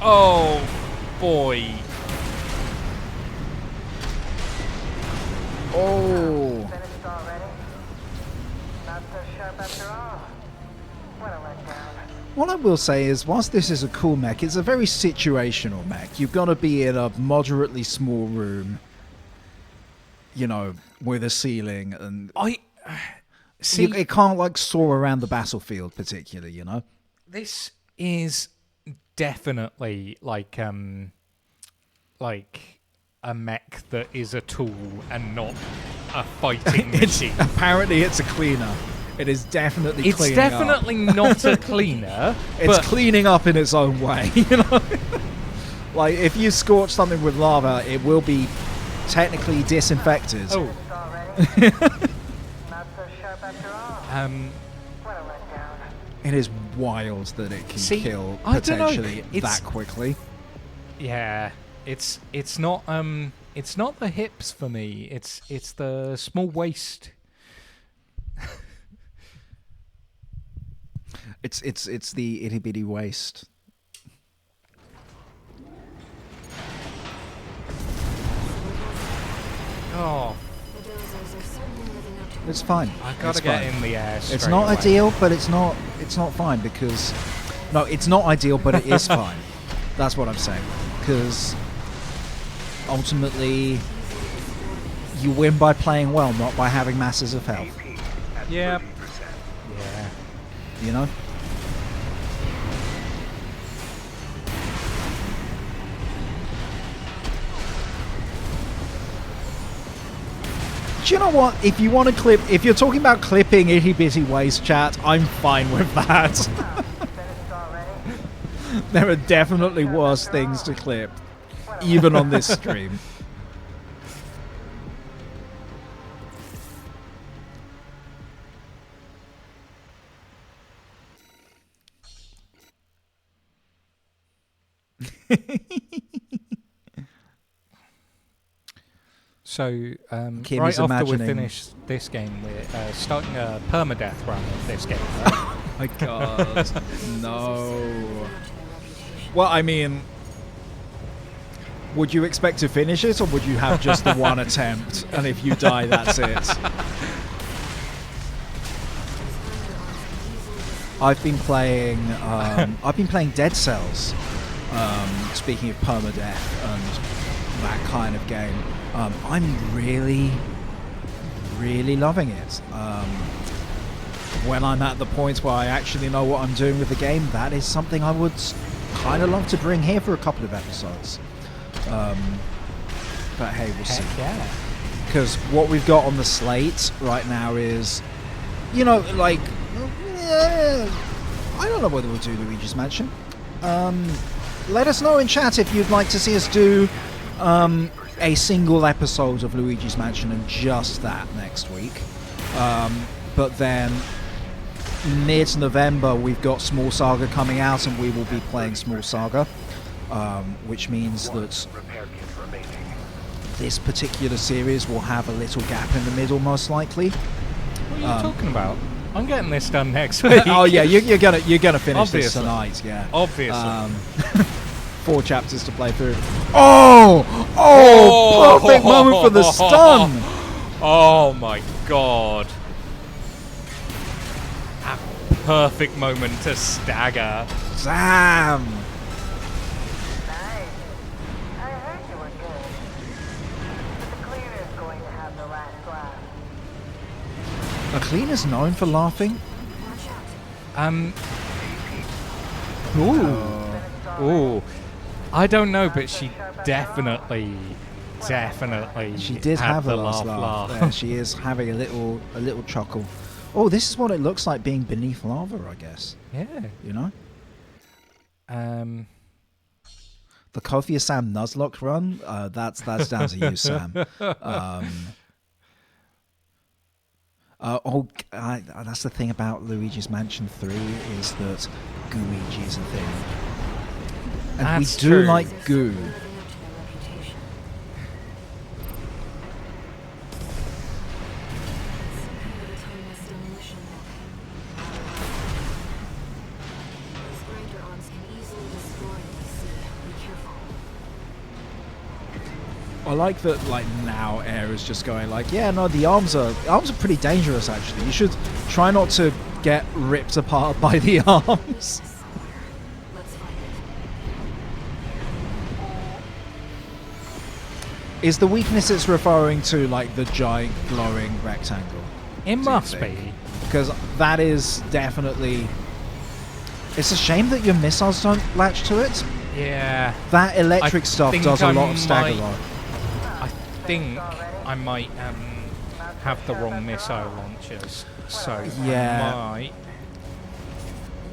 Oh, boy. Oh. Finished already? Not so sharp after all. What a letdown. What I will say is, whilst this is a cool mech, it's a very situational mech. You've got to be in a moderately small room, with a ceiling, and See, it can't like soar around the battlefield particularly, this is definitely like a mech that is a tool and not a fighting machine. Apparently it's a cleaner. It is definitely It's cleaning definitely not a cleaner. It's but cleaning up in its own way, you know? Like, if you scorch something with lava, it will be technically disinfected. oh, Not so sharp after all. What a letdown. It is wild that it can See, kill I don't know, potentially it's- that quickly. yeah. It's not the hips for me. It's the small waist. It's the itty bitty waist. Oh, The dozers are certainly living up to It's fine. I gotta It's get fine. in the air. It's straight not away. ideal, but it's not fine because no, it's not ideal, but it is fine. That's what I'm saying. Because ultimately, you win by playing well, not by having masses of health. AP at Yep. 30%. Yeah. You know. Do you know what? If you want to clip, if you're talking about clipping itty bitty waist chat, I'm fine with that. Finished already? There are definitely worse things to clip, even on this stream. So Kim right is after we imagining- finish this game, we're starting a permadeath run of this game. My God, no. Well, I mean, would you expect to finish it, or would you have just the one attempt, and if you die, that's it? I've been playing Dead Cells. Speaking of permadeath and that kind of game, I'm really loving it. When I'm at the point where I actually know what I'm doing with the game, that is something I would kind of love to bring here for a couple of episodes. But hey, we'll see. Heck yeah. Because what we've got on the slate right now is, you know, like, I don't know whether we'll do Luigi's Mansion. Let us know in chat if you'd like to see us do a single episode of Luigi's Mansion and just that next week. But then mid-November we've got Small Saga coming out, and we will be playing Small Saga, which means that Repair kit remaining. this particular series will have a little gap in the middle, most likely. What are you talking about? I'm getting this done next week. Oh yeah, you're gonna finish this Obviously. tonight, yeah. Obviously. 4 chapters to play through. Oh, perfect moment for the stun. Oh my god. A perfect moment to stagger. Damn. Nice. I heard you were good. But the cleaner's going to have the last laugh. Are cleaners known for laughing? Ooh. I don't know, but she definitely She did had have the a last laugh. laugh. Yeah, she is having a little chuckle. Oh, this is what it looks like being beneath lava, I guess. Yeah. You know, Um the Kofi Sam Nuzlocke run. That's down to you, Sam. That's the thing about Luigi's Mansion 3 is that Gooigi is a thing, and That's we do true. like goo. living up to their reputation. Compare the timeless demolition book. These grinder arms can easily destroy the sea. Be careful. I like that. Like now, Air is just going like, yeah, no, the arms are pretty dangerous. Actually, you should try not to get ripped apart by the arms. Let's find it. Is the weakness it's referring to like the giant glowing rectangle? it you must think? be. Because that is definitely. It's a shame that your missiles don't latch to it. Yeah. That electric I stuff think does a I lot of stagger might- lock. I think I might have the wrong missile launchers. So Yeah. I might.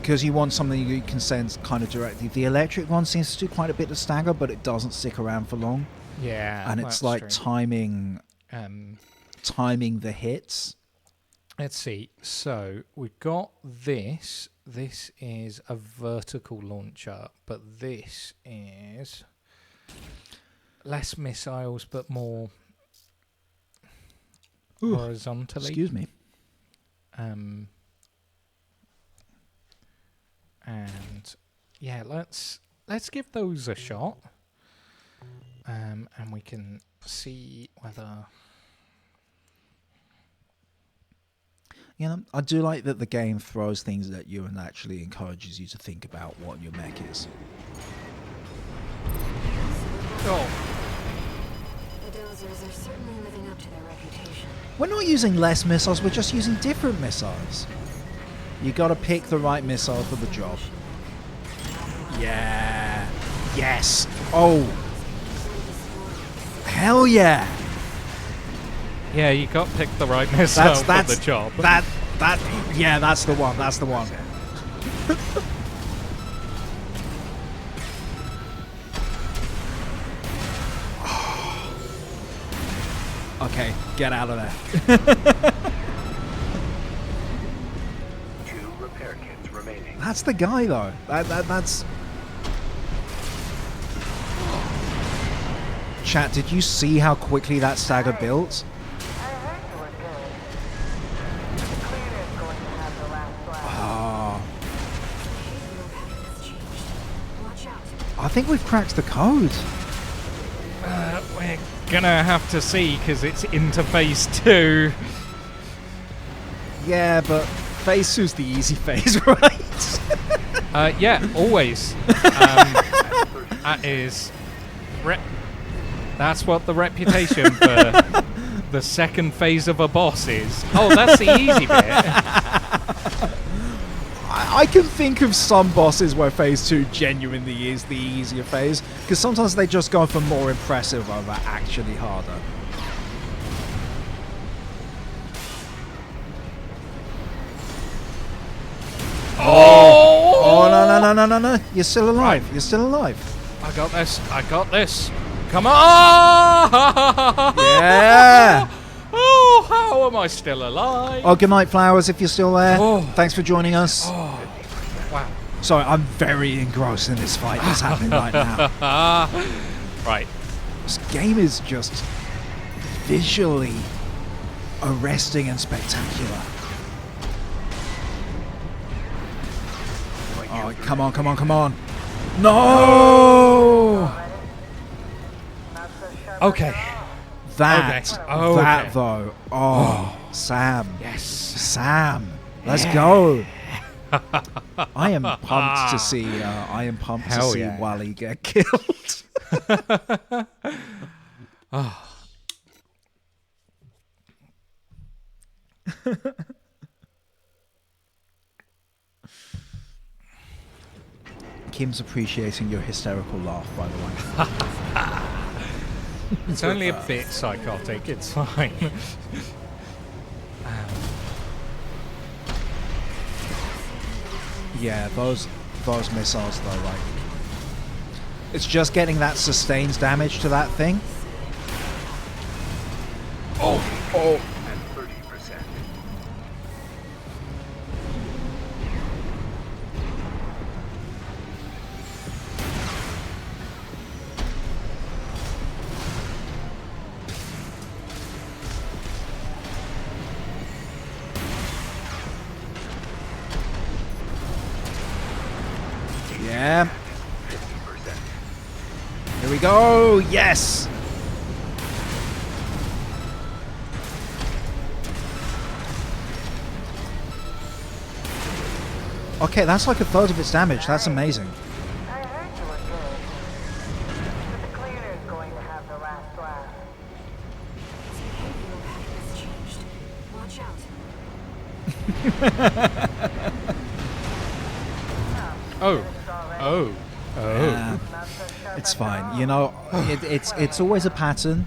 Because you want something you can send kind of directly. The electric one seems to do quite a bit of stagger, but it doesn't stick around for long. Yeah, And it's like true. timing the hits. Let's see. So we've got this. This is a vertical launcher, but this is less missiles, but more horizontally. Excuse me. And yeah, let's give those a shot. And we can see whether. You know, I do like that the game throws things at you and actually encourages you to think about what your mech is. Oh, The dozers are certainly living up to their reputation. We're not using less missiles, we're just using different missiles. You gotta pick the right missile for the job. Yeah. Yes. Oh. Hell yeah. yeah, you got to pick the right missile for the job. Yeah, that's the one. That's the one. Okay, get out of there. 2 repair kits remaining. That's the guy, though. That's. Chat, did you see how quickly that stagger built? I heard you were good. The cleaner is going to have the last laugh. Oh, Behavioral pattern has changed. Watch out. I think we've cracked the code. We're gonna have to see because it's interface 2. Yeah, but phase 2's the easy phase, right? Yeah, always. That is. That's what the reputation for the second phase of a boss is. Oh, that's the easy bit. I can think of some bosses where phase 2 genuinely is the easier phase, because sometimes they just go for more impressive over actually harder. Oh no, you're still alive. Right. You're still alive. I got this. I got this. Come on! Yeah. Oh, how am I still alive? Oh, good night, Flowers, if you're still there. Oh. Thanks for joining us. Oh, wow. Sorry, I'm very engrossed in this fight that's happening right now. Right. This game is just visually arresting and spectacular. Oh, come on, come on, come on. No! Not so sharp. Okay. That, Okay. that though. Oh, Sam. Yes. Sam. Let's go. I am pumped to see. I am pumped Hell to see yeah. Wally get killed. Kim's appreciating your hysterical laugh, by the way. It's only a bit psychotic. It's fine. Yeah, those missiles though, like, it's just getting that sustained damage to that thing. Oh, At 30%. yeah. 50%. Here we go. Yes. Okay, that's like a third of its damage. That's amazing. I heard you were good. But the cleaner is going to have the last laugh. Its behavioral pattern has changed. Watch out. Oh. Oh. Oh. Yeah. Not so sharp It's after fine. all. You know, it's always a pattern.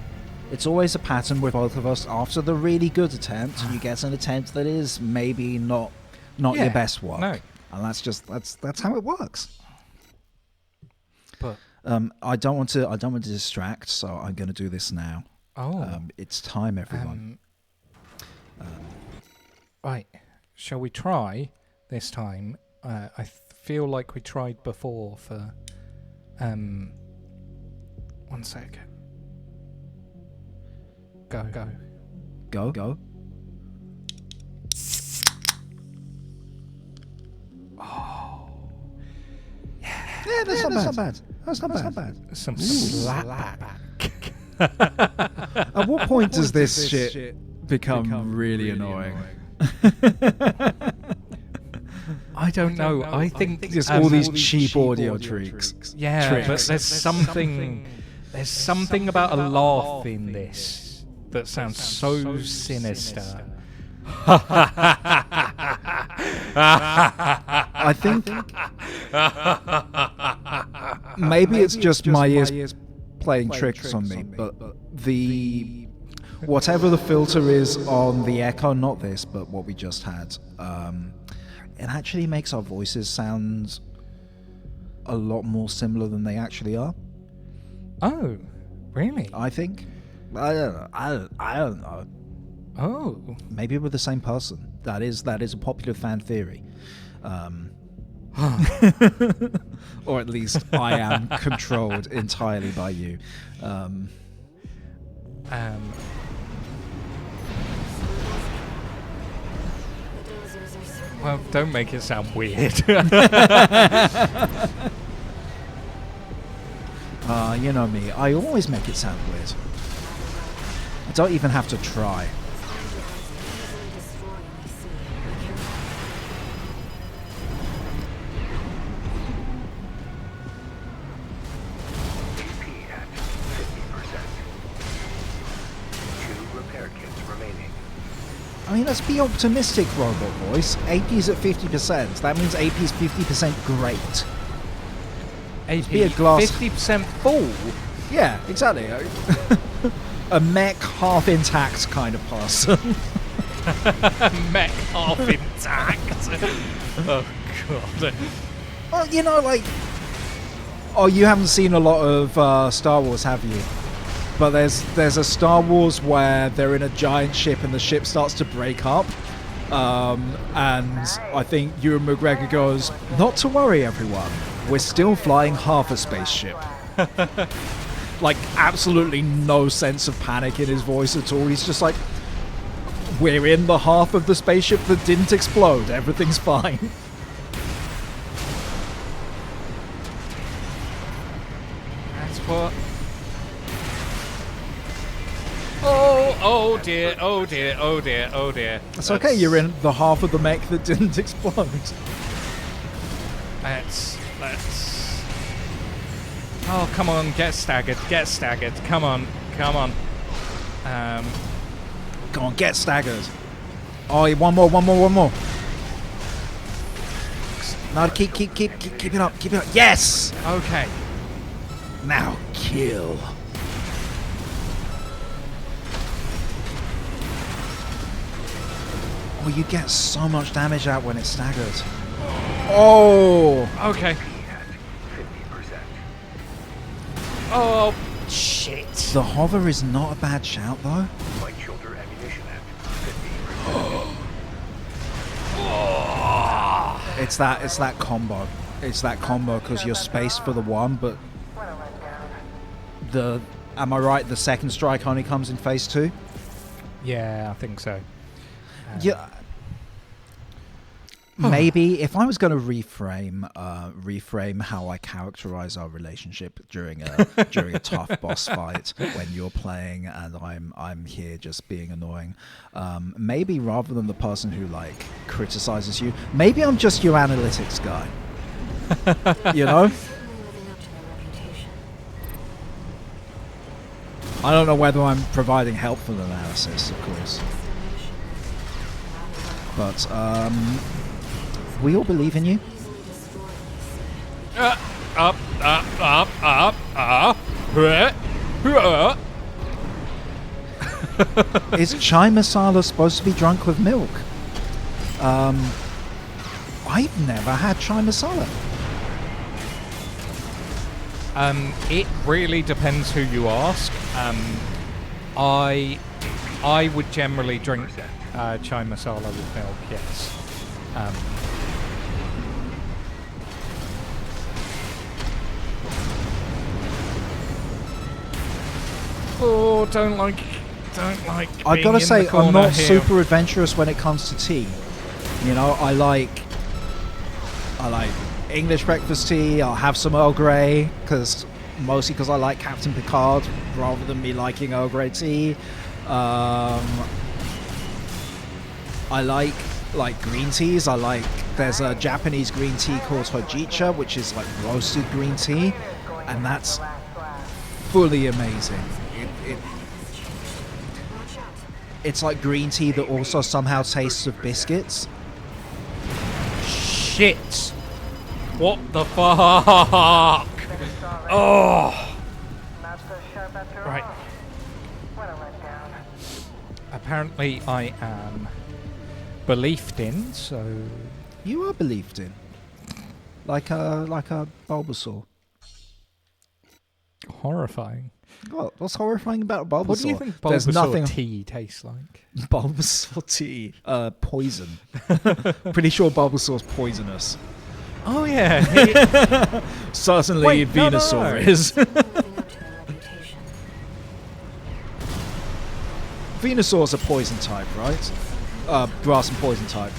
It's always a pattern with both of us. After the really good attempt, you get an attempt that is maybe not Yeah, your best work. no. And that's how it works. But I don't want to distract, so I'm going to do this now. oh, It's time, everyone. right. Shall we try this time? I feel like we tried before for 1 sec. Go. Go. Yeah, that's not bad. That's not bad. Some slapback. At what point does this shit become really annoying? I don't know. I think Just all these cheap audio tricks. yeah, but there's something about a laugh in this that sounds so sinister. I think maybe it's just my ears playing tricks on me, but the whatever the filter is on the echo, not this, but what we just had, it actually makes our voices sound a lot more similar than they actually are. Oh, really? I think. I don't know. Oh, Maybe we're the same person. That is a popular fan theory. Or at least I am controlled entirely by you. Well, don't make it sound weird. You know me. I always make it sound weird. I don't even have to try. AP at 50%. 2 repair kits remaining. I mean, let's be optimistic, Robot Voice. AP's at 50%. That means AP's 50% great. be a glass- 50% full. Yeah, exactly. A mech half intact kind of person. Mech half intact. Oh god. Well, you know, like... Oh, you haven't seen a lot of Star Wars, have you? But there's a Star Wars where they're in a giant ship and the ship starts to break up. And I think Ewan McGregor goes, "Not to worry, everyone. We're still flying half a spaceship." Like, absolutely no sense of panic in his voice at all. He's just like, "We're in the half of the spaceship that didn't explode. Everything's fine." That's what. Oh dear, oh dear, oh dear, oh dear. It's okay, you're in the half of the mech that didn't explode. Let's. Oh, come on, get staggered, come on. Go on, get staggered. Oh, yeah, one more. No, keep it up. Yes! Okay. Now kill. Oh, you get so much damage out when it's staggered. Oh! Okay. AP at 50%. Oh, shit. The hover is not a bad shout, though. Light shoulder ammunition at 50%. It's that combo. It's that combo because you're spaced for the one, but What a letdown. am I right? The second strike only comes in phase 2. Yeah, I think so. Yeah. Maybe if I was going to reframe how I characterize our relationship during a tough boss fight when you're playing and I'm here just being annoying, maybe rather than the person who like criticizes you, maybe I'm just your analytics guy. You know? Certainly living up to their reputation. I don't know whether I'm providing helpful analysis, of course, but we all believe in you. Easily destroyed, Up. Is chai masala supposed to be drunk with milk? I've never had chai masala. It really depends who you ask. I would generally drink chai masala with milk, yes. Oh, don't like. I being gotta in say, the I'm corner not here. super adventurous when it comes to tea. You know, I like English breakfast tea. I'll have some Earl Grey mostly because I like Captain Picard rather than me liking Earl Grey tea. I like green teas. There's a Japanese green tea called Hojicha, which is like roasted green tea, and that's fully amazing. It's like green tea that also somehow tastes of biscuits. Shit! What the fuck? Oh! Not so sharp after Right. all. What a letdown. Apparently, I am believed in, so You are believed in, like a Bulbasaur. horrifying. What's horrifying about Bulbasaur? What do you think There's Bulbasaur nothing. tea tastes like? Bulbasaur tea, poison. Pretty sure Bulbasaur's poisonous. Oh yeah. Certainly, Wait, no, Venusaur no. is. Moving up to a reputation. Venusaur's a poison type, right? Grass and poison type.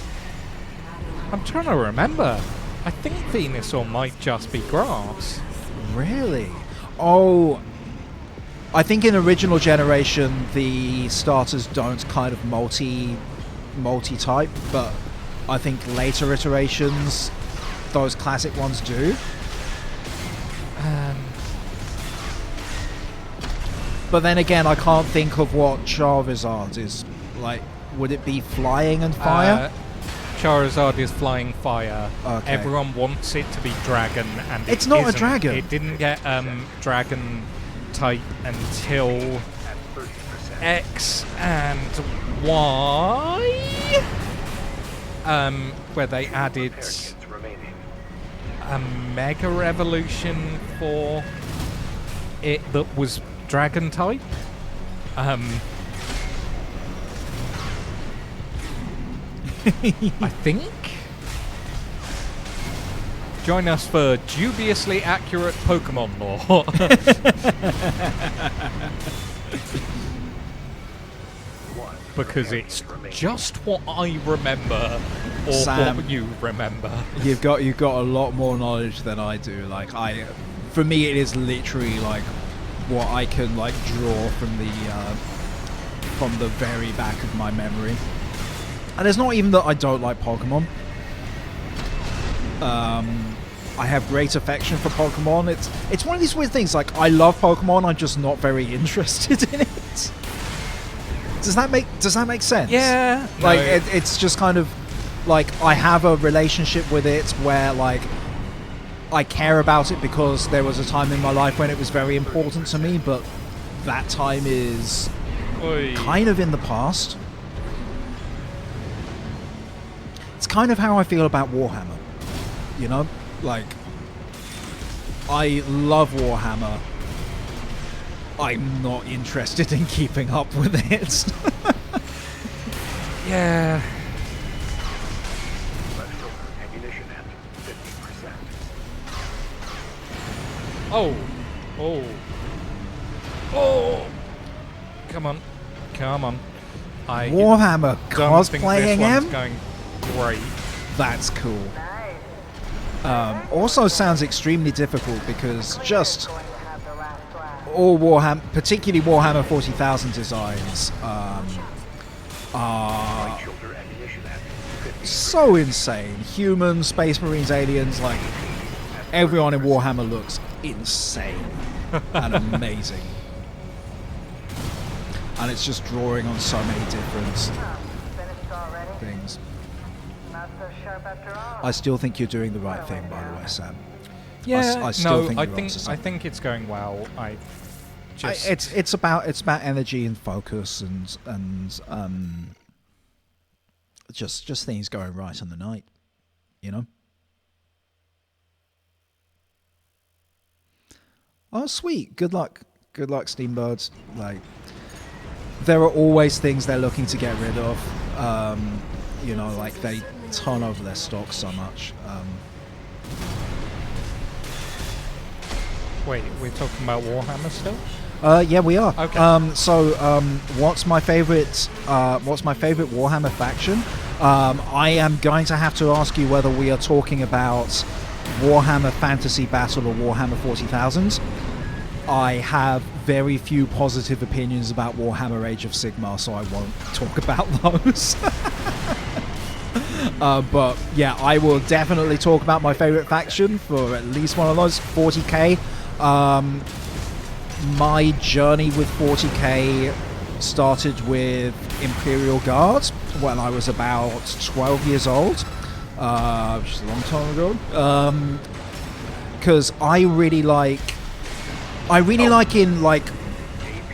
I'm trying to remember. I think Venusaur might just be grass. Really? Oh, I think in original generation the starters don't kind of multi-type, but I think later iterations, those classic ones do. But then again, I can't think of what Charizard is like. Would it be flying and fire? Charizard is flying fire. Okay. Everyone wants it to be dragon, and It's it not a isn't. dragon. It didn't get dragon type until At 30%. X and Y, where they added Repair kits remaining. a mega evolution for it that was dragon type. I think. Join us for dubiously accurate Pokemon lore. Because it's just what I remember, or Sam. what you remember. You've got a lot more knowledge than I do. For me, it is literally like what I can like draw from the very back of my memory. And it's not even that I don't like Pokemon. I have great affection for Pokemon. It's one of these weird things. Like, I love Pokemon, I'm just not very interested in it. Does that make sense? Yeah. Like, no. it's just kind of like I have a relationship with it where like I care about it because there was a time in my life when it was very important to me, but that time is Oi. kind of in the past. It's kind of how I feel about Warhammer. You know? Like, I love Warhammer. I'm not interested in keeping up with it. Yeah. Leftover ammunition at 50%. Oh. Oh. Oh. Come on. Come on. I Warhammer don't think cosplaying this one's him? going great. That's cool. Nice. Also sounds extremely difficult because just Going to have the last laugh. all Warhammer, particularly Warhammer 40,000 designs, are Light shoulder ammunition at 50%. so insane. Humans, Space Marines, aliens, like everyone in Warhammer looks insane and amazing. And it's just drawing on so many different Finished already? things. Not so sharp after all. I still think you're doing the right thing, by the way, Sam. Yeah. I still no, think I you're think onto I something. think it's going well. Just it's about energy and focus and just things going right on the night, you know. Oh, sweet. Good luck, Steambirds. Like, there are always things they're looking to get rid of. You know, like they turn over their stock so much. wait, we're talking about Warhammer still? Yeah, we are. Okay. So, what's my favorite Warhammer faction? I am going to have to ask you whether we are talking about Warhammer Fantasy Battle or Warhammer 40,000. I have very few positive opinions about Warhammer Age of Sigmar, so I won't talk about those. But yeah, I will definitely talk about my favorite faction for at least one of those, 40k. My journey with 40k started with Imperial Guard when I was about 12 years old, which is a long time ago. Because I really like in like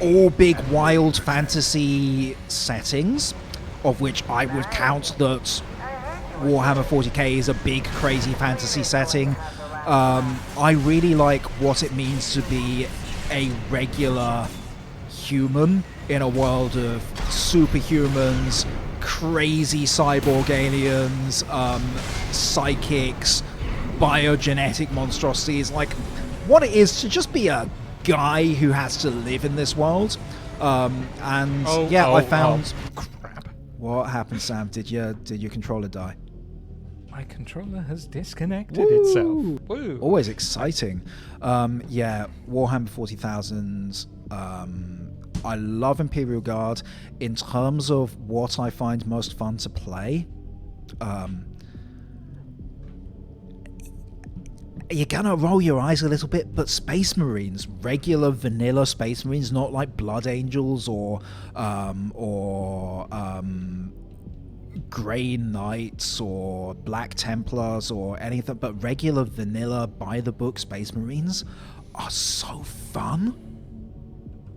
all big wild fantasy settings, of which I would count that Warhammer 40k is a big crazy fantasy setting. I really like what it means to be a regular human in a world of superhumans, crazy cyborg aliens, psychics, biogenetic monstrosities, like what it is to just be a guy who has to live in this world. I found... crap. What happened, Sam? Did your controller die? My controller has disconnected itself. Woo! Always exciting. Warhammer 40,000. I love Imperial Guard. In terms of what I find most fun to play, you're gonna roll your eyes a little bit, but Space Marines, regular vanilla Space Marines, not like Blood Angels or Grey Knights or Black Templars or anything, but regular vanilla by the book Space Marines are so fun.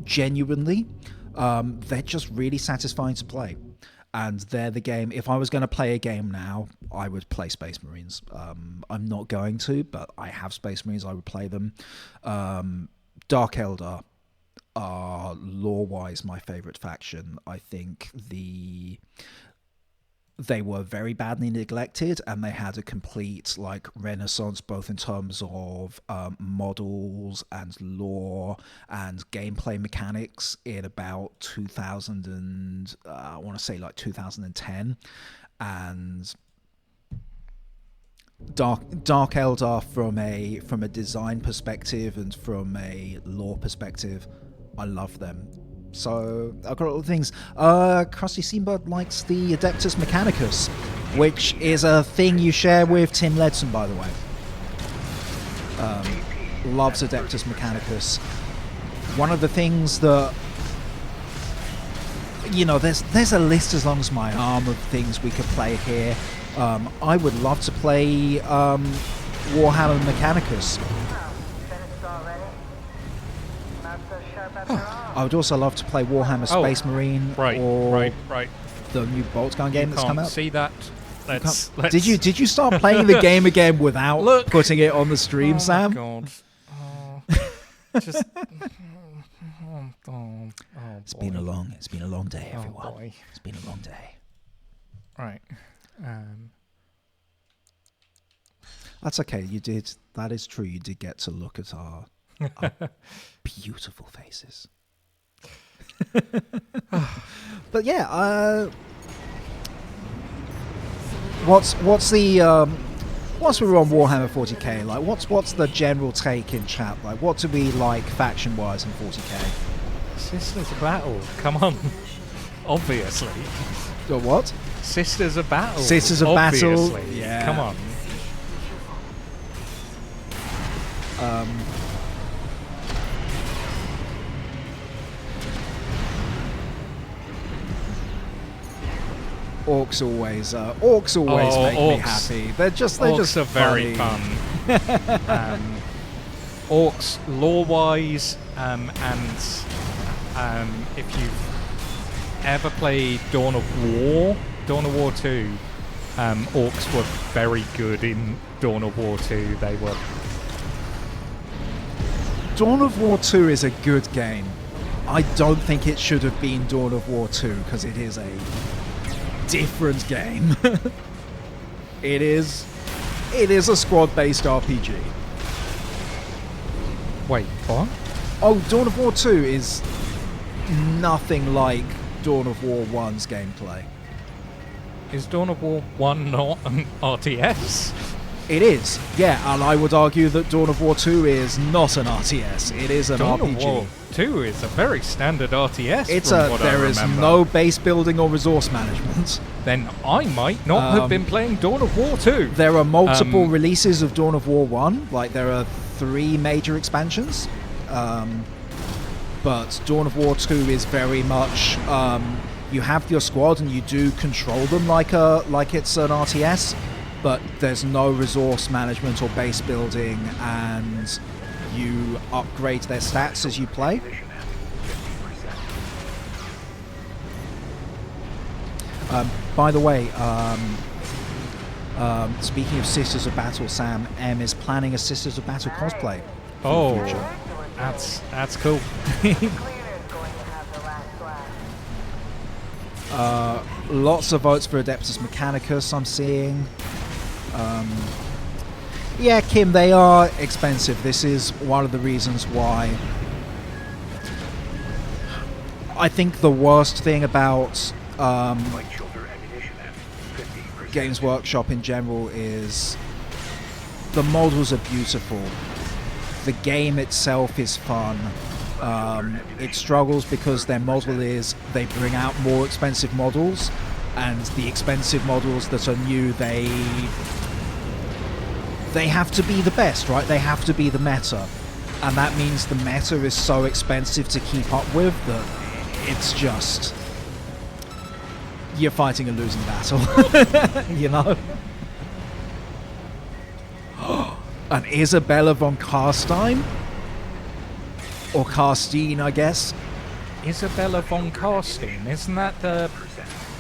Genuinely, they're just really satisfying to play, and they're the game. If I was going to play a game now, I would play Space Marines. I'm not going to, but I have Space Marines. I would play them. Dark Eldar are lore-wise my favorite faction. I think they were very badly neglected, and they had a complete like renaissance, both in terms of models and lore and gameplay mechanics in about 2000 and I want to say like 2010. And Dark Eldar from a design perspective and from a lore perspective, I love them. So I've got all the things. Krusty Seabird likes the Adeptus Mechanicus, which is a thing you share with Tim Ledson, by the way. Loves Adeptus Mechanicus. One of the things that, you know, there's a list as long as my arm of things we could play here. I would love to play Warhammer Mechanicus. Finished already? Not so sharp after all. I would also love to play Warhammer Space Marine, or Right. the new Boltgun game that's come out. See that? Let's. Did you start playing the game again without putting it on the stream, Sam? Oh my God. Just. It's been a long day, everyone. Boy. It's been a long day. Right. That's okay. You did. That is true. You did get to look at our beautiful faces. But yeah, what's the once we were on Warhammer 40k, like what's the general take in chat? Like, what do we like faction wise in 40k? Sisters of Battle. Come on. Obviously. The what? Sisters of Battle. Sisters of Battle. Obviously. Yeah. Come on. Orcs always make me happy. They're just Orcs are very funny. fun. Orcs, lore-wise, and if you've ever played Dawn of War 2, Orcs were very good in Dawn of War 2. They were. Dawn of War 2 is a good game. I don't think it should have been Dawn of War 2 because it is a different game. It is a squad-based RPG. Wait, what? Oh, Dawn of War 2 is nothing like Dawn of War 1's gameplay. Is Dawn of War 1 not an RTS? It is, yeah, and I would argue that Dawn of War 2 is not an RTS. It is an Dawn RPG. of War 2 is a very standard RTS. There is no base building or resource management. Then I might not have been playing Dawn of War 2. There are multiple releases of Dawn of War 1. Like, there are 3 major expansions. But Dawn of War 2 is very much... you have your squad and you do control them like it's an RTS, but there's no resource management or base building, and you upgrade their stats as you play. By the way, speaking of Sisters of Battle, Sam M is planning a Sisters of Battle cosplay. Oh, for the future. that's cool. Cleaner's going to have the last laugh. Lots of votes for Adeptus Mechanicus I'm seeing. Yeah, Kim, they are expensive. This is one of the reasons why I think the worst thing about Light shoulder ammunition at 50%. Games Workshop in general is the models are beautiful. The game itself is fun. It struggles because their model is they bring out more expensive models, and the expensive models that are new, they have to be the best, right? They have to be the meta, and that means the meta is so expensive to keep up with that it's just you're fighting a losing battle. You know. An Isabella von Karstein? Or Karstein, I guess. Isabella von Karstein, isn't that the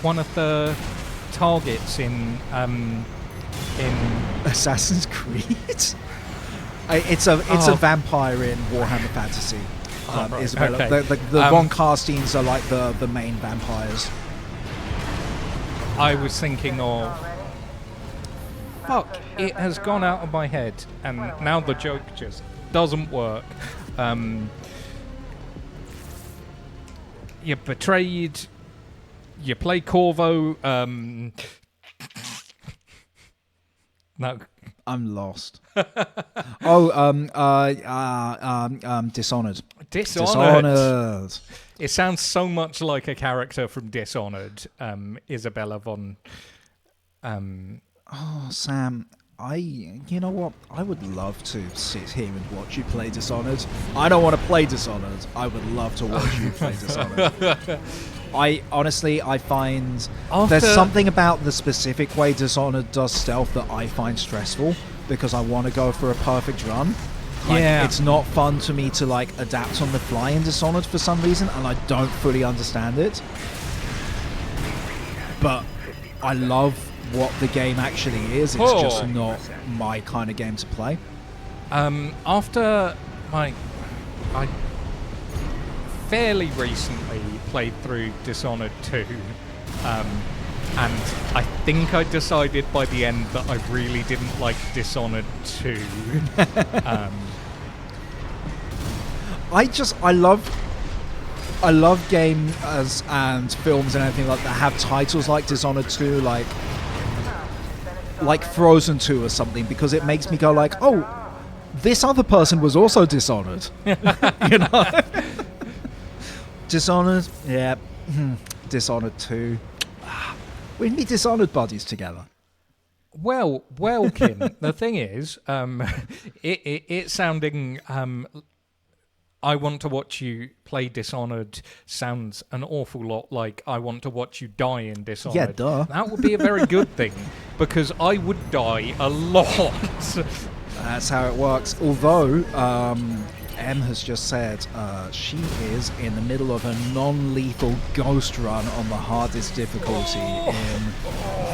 one of the targets in Assassin's Creed? It's a vampire in Warhammer Fantasy. Right, Isabella. okay. The von Karsteins are like the main vampires. I was thinking of... Fuck, it has gone out of my head, and now the joke just doesn't work. You're betrayed. You play Corvo. No. I'm lost. Dishonored. Dishonored. It sounds so much like a character from Dishonored. Isabella von... Oh, Sam, you know what? I would love to sit here and watch you play Dishonored. I don't want to play Dishonored. I would love to watch you play Dishonored. I find there's something about the specific way Dishonored does stealth that I find stressful, because I want to go for a perfect run. Yeah. It's not fun to me to adapt on the fly in Dishonored for some reason, and I don't fully understand it. But I love what the game actually is. It's just not my kind of game to play. After I fairly recently played through Dishonored 2, and I think I decided by the end that I really didn't like Dishonored 2. I love games and films and everything like that have titles like Dishonored 2, like Frozen 2 or something, because it makes me go like, oh, this other person was also Dishonored. You know? Dishonored, yeah. Dishonored 2. We can be Dishonored buddies together. Well, Kim, the thing is, it's sounding... I want to watch you play Dishonored sounds an awful lot like I want to watch you die in Dishonored. Yeah, duh. That would be a very good thing, because I would die a lot. That's how it works. Although M has just said she is in the middle of a non-lethal ghost run on the hardest difficulty in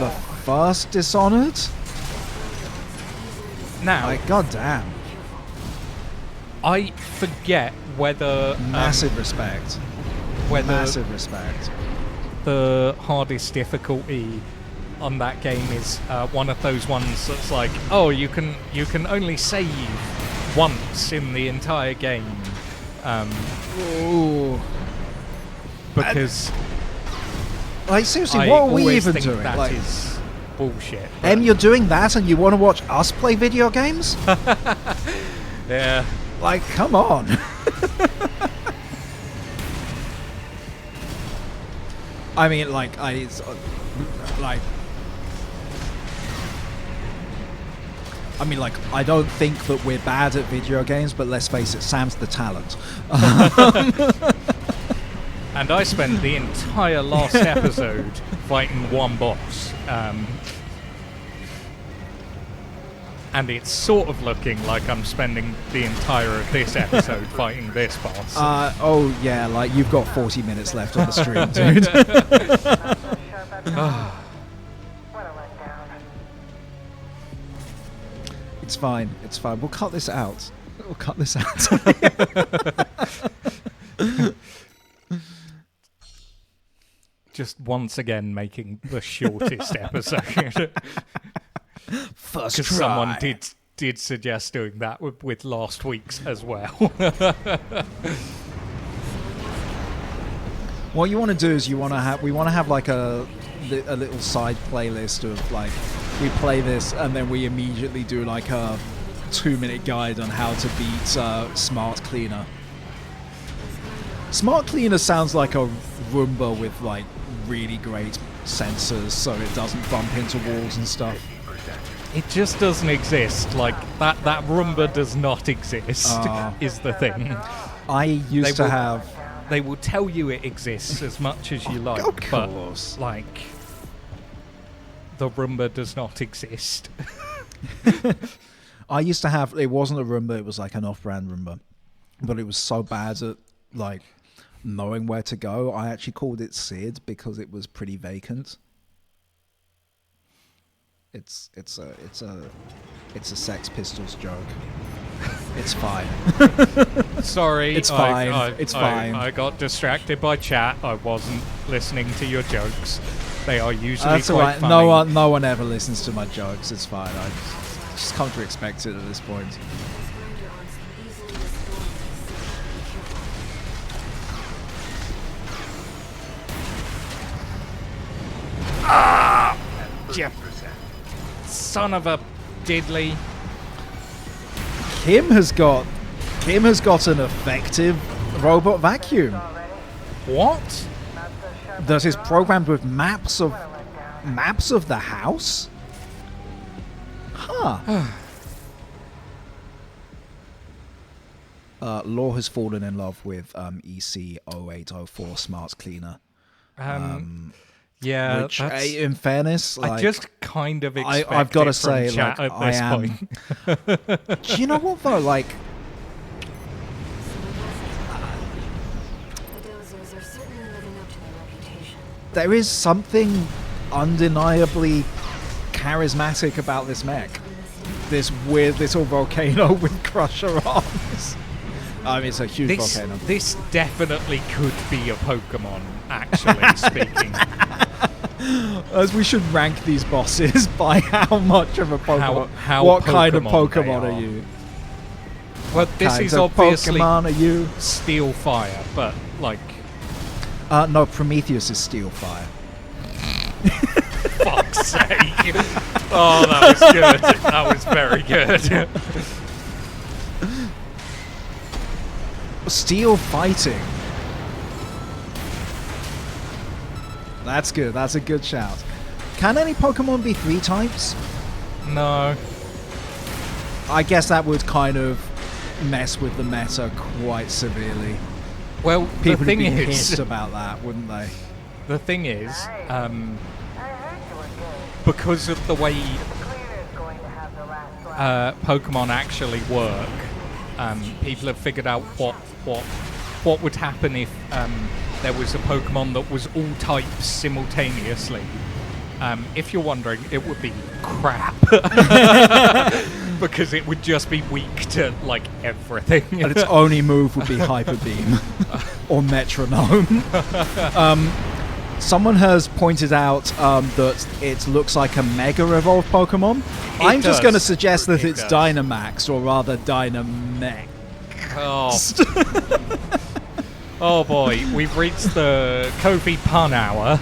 the first Dishonored. Now, Like, goddamn. I forget whether Massive respect. whether Massive respect. the hardest difficulty on that game is one of those ones that's like, oh, you can only save once in the entire game, Ooh. because Like, seriously, I what are we always even think doing? that Like, is bullshit. M, you're doing that and you want to watch us play video games? Yeah. Like, come on. I mean, like, I don't think that we're bad at video games, but let's face it, Sam's the talent. And I spent the entire last episode fighting one boss. And it's sort of looking like I'm spending the entire of this episode fighting this boss. Oh, yeah, like, you've got 40 minutes left on the stream, dude. What a letdown. It's fine, it's fine. We'll cut this out. We'll cut this out. Just once again making the shortest episode. First Because someone did suggest doing that with last week's as well. What you want to do is we want to have like a little side playlist of like, we play this and then we immediately do like a 2-minute guide on how to beat Smart Cleaner. Smart Cleaner sounds like a Roomba with like really great sensors so it doesn't bump into walls and stuff. It just doesn't exist. Like, that Roomba does not exist, is the thing. I used to have... They will tell you it exists as much as you like, of course. but, like, the Roomba does not exist. I used to have... It wasn't a Roomba, it was like an off-brand Roomba. But it was so bad at, like, knowing where to go, I actually called it Sid because it was pretty vacant. It's a Sex Pistols joke. It's fine. Sorry, It's fine. It's fine. I got distracted by chat. I wasn't listening to your jokes. They are usually That's quite alright. funny. No one ever listens to my jokes. It's fine. I just come to expect it at this point. Jeff, son of a diddly. Kim has got an effective robot vacuum What? that is programmed with maps of the house. Huh. Law has fallen in love with EC0804 Smart Cleaner. Yeah, Which, that's, in fairness, like, I just kind of expect I've got to it from say, chat like, at this point. Do you know what though? Like, The Dozers are certainly living up to their reputation. there is something undeniably charismatic about this mech. This weird little volcano with crusher arms. I mean, it's a huge volcano. This definitely could be a Pokemon, actually speaking. As we should rank these bosses by how much of a Pokemon. How what kind of Pokemon Pokemon they are are. you? Well, this Kinds is of obviously Pokemon are you? Steel Fire, but like, No, Prometheus is Steel Fire. fuck's sake! Oh, that was good. That was very good. Steel fighting. That's good. That's a good shout. Can any Pokemon be 3 types? No. I guess that would kind of mess with the meta quite severely. Well, People the would thing be is, pissed about that, wouldn't they? the thing is, I heard you were good. because of the way Cleaner's going to have the last laugh. Pokemon actually work, people have figured out what would happen if there was a Pokemon that was all types simultaneously. If you're wondering, it would be crap. Because it would just be weak to, like, everything. And its only move would be Hyper Beam or Metronome. Someone has pointed out that it looks like a Mega Evolved Pokemon. I'm just going to suggest that it's Dynamax, or rather Dynamech. Oh. Oh boy, we've reached the Kofi pun hour.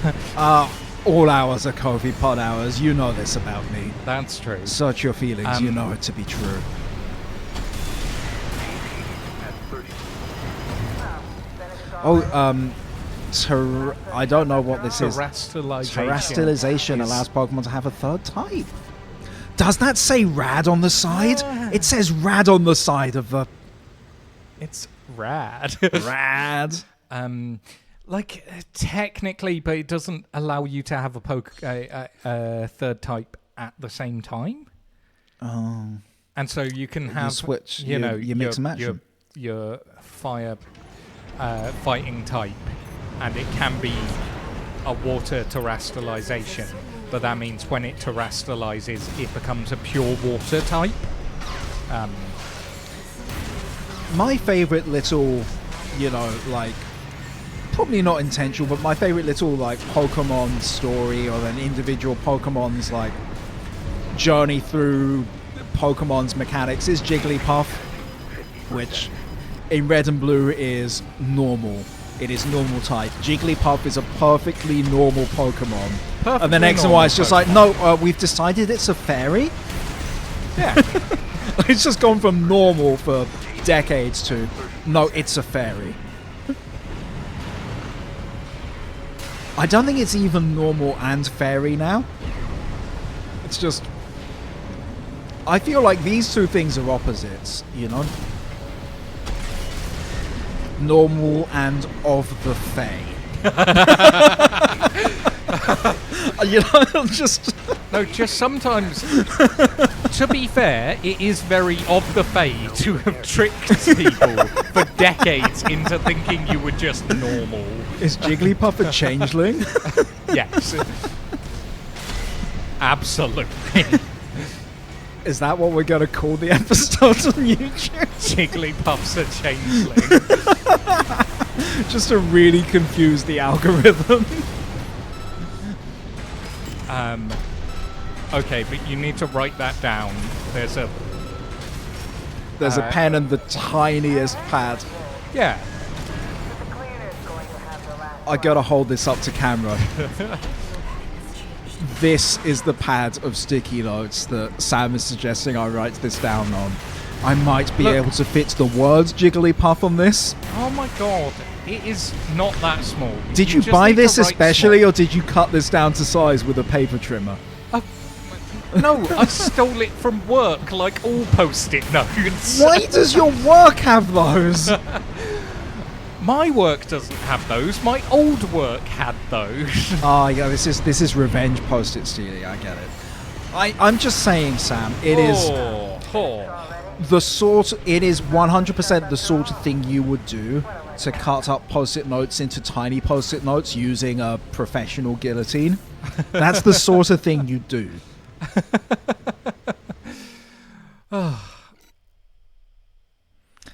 All hours are Kofi Pod hours. You know this about me. That's true. Search your feelings. You know it to be true. Oh, I don't know what this is. Terrestrialization allows Pokemon to have a third type. Does that say rad on the side? It says rad on the side of the... It's rad. Rad. Like, technically, but it doesn't allow you to have a third type at the same time. Oh. And so you can have... switch, you know, you mix and match your fire fighting type, and it can be a water terrestrialization, but that means when it terrestrializes, it becomes a pure water type. My favorite little, you know, like... probably not intentional, but my favorite little like Pokemon story, or an individual Pokemon's like journey through Pokemon's mechanics, is Jigglypuff, which in Red and Blue is normal. It is normal type. Jigglypuff is a perfectly normal Pokemon. And then X and Y is just like, no, we've decided it's a fairy? Yeah. It's just gone from normal for decades to, no, it's a fairy. I don't think it's even normal and fairy now. It's just... I feel like these two things are opposites, you know? Normal and of the Fae. You know, just... No, just sometimes... To be fair, it is very of the Fae to have tricked people for decades into thinking you were just normal. Is Jigglypuff a changeling? Yes. Absolutely. Is that what we're going to call the episode on YouTube? Jigglypuff's a changeling. Just to really confuse the algorithm. Okay, but you need to write that down. There's a pen and the tiniest pad. Yeah. I gotta hold this up to camera. This is the pad of sticky notes that Sam is suggesting I write this down on. I might be able to fit the words Jigglypuff on this. Oh my god, it is not that small. Did you buy this especially, or did you cut this down to size with a paper trimmer? No, I stole it from work, like all post-it notes. Why does your work have those? My work doesn't have those. My old work had those. Ah, yeah, this is revenge post-it stealing. I get it. I'm just saying, Sam. It is the sort. It is 100% the sort of thing you would do to cut up post-it notes into tiny post-it notes using a professional guillotine. That's the sort of thing you do.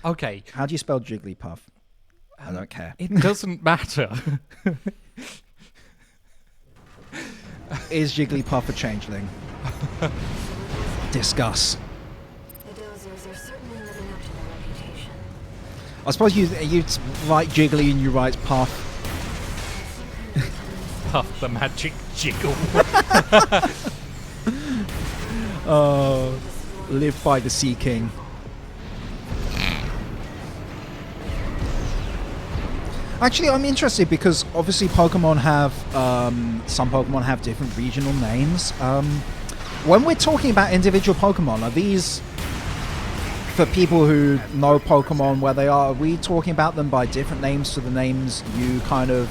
Okay. How do you spell Jigglypuff? I don't care. It doesn't matter. Is Jigglypuff a changeling? Discuss. The Dozers are certainly living up to their reputation. I suppose you write Jiggly and you write Puff. Puff the magic jiggle. Live by the Sea King. Actually, I'm interested because obviously Pokemon have some Pokemon have different regional names. When we're talking about individual Pokemon, are these, for people who know Pokemon where they are we talking about them by different names to the names you kind of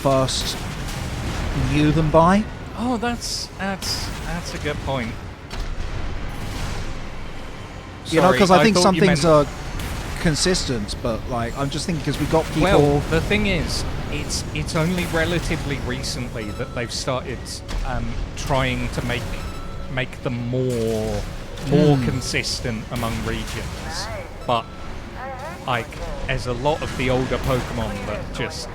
first knew them by? Oh, that's a good point. You know, because I think thought some you things meant- are consistent, but like I'm just thinking because we got people. Well, the thing is, it's only relatively recently that they've started trying to make them more consistent among regions. But like, there's a lot of the older Pokemon that just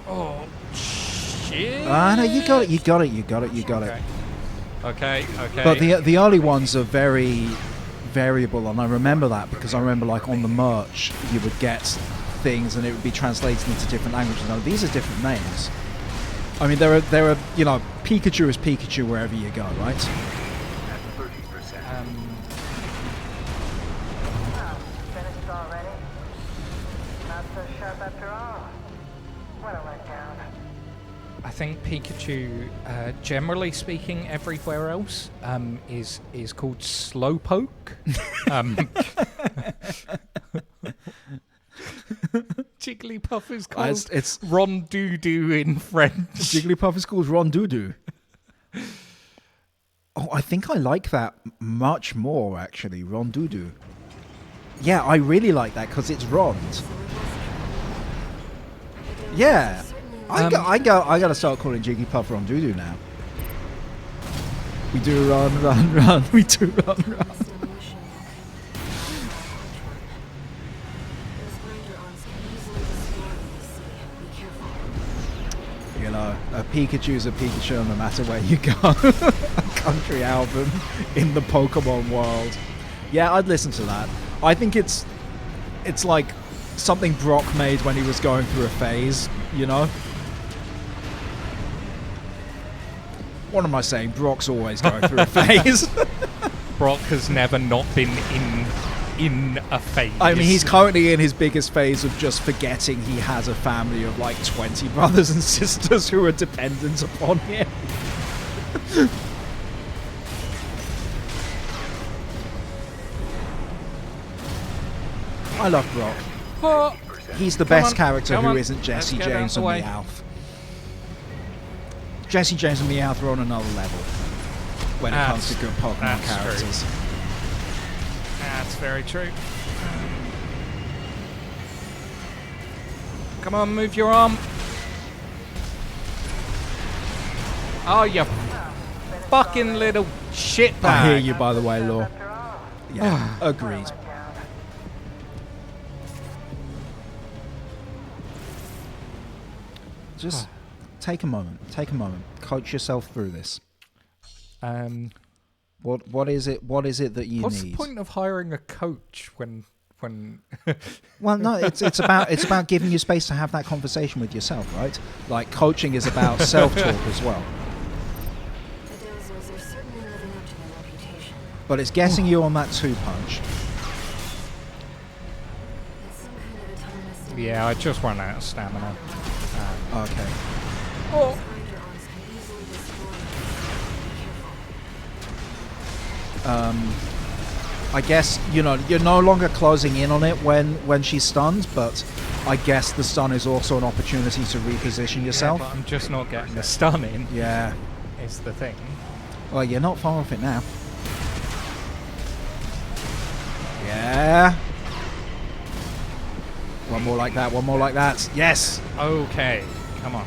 oh shit. No, you got it. Okay. But the early ones are very variable, and I remember that because I remember like on the merch you would get things and it would be translated into different languages. Now these are different names. I mean, there are you know, Pikachu is Pikachu wherever you go, right? At 30%. Finished already? Not so sharp after all. What a letdown. I think Pikachu, generally speaking, everywhere else is called Slowpoke. Jigglypuff is called It's Rondoudou in French. Jigglypuff is called Rondoudou. Oh, I think I like that much more actually, Rondoudou. Yeah, I really like that because it's Rond. Yeah, I gotta start calling Jigglypuff Rondoudou now. We do run. We do run. Demolition. Those grinder-ons can easily destroy what they see. Be careful. You know, a Pikachu's a Pikachu no matter where you go. A country album in the Pokemon world. Yeah, I'd listen to that. I think it's like something Brock made when he was going through a phase, you know? What am I saying? Brock's always going through a phase. Brock has never not been in a phase. I mean, he's currently in his biggest phase of just forgetting he has a family of like 20 brothers and sisters who are dependent upon him. I love Brock. Oh, He's the Come best on, character come who on. isn't Jesse Let's get James out and the way. Meowth. Jesse James and Meowth are on another level when it comes to good Pokemon that's true. characters. That's very true. Come on, move your arm. Oh, you fucking little shitbag. I hear you, by the way, Law. After all, Yeah, agreed. letdown. Just take a moment. Coach yourself through this. What is it that you What's need? the point of hiring a coach when Well, no, it's about giving you space to have that conversation with yourself, right? Like coaching is about self-talk as well. The Dazzlers are certainly living up to their reputation. But it's getting you on that two-punch. It's some kind of a time estimate. Yeah, I just run out of stamina. Okay. Oh. Grinder-ons can easily destroy what they see. Be careful. I guess, you know, you're no longer closing in on it when she's stunned, but I guess the stun is also an opportunity to reposition yourself. Yeah, but I'm just not getting the stun in. Yeah. Is the thing. Well, you're not far off it now. Yeah. One more like that. Yes. Okay, come on.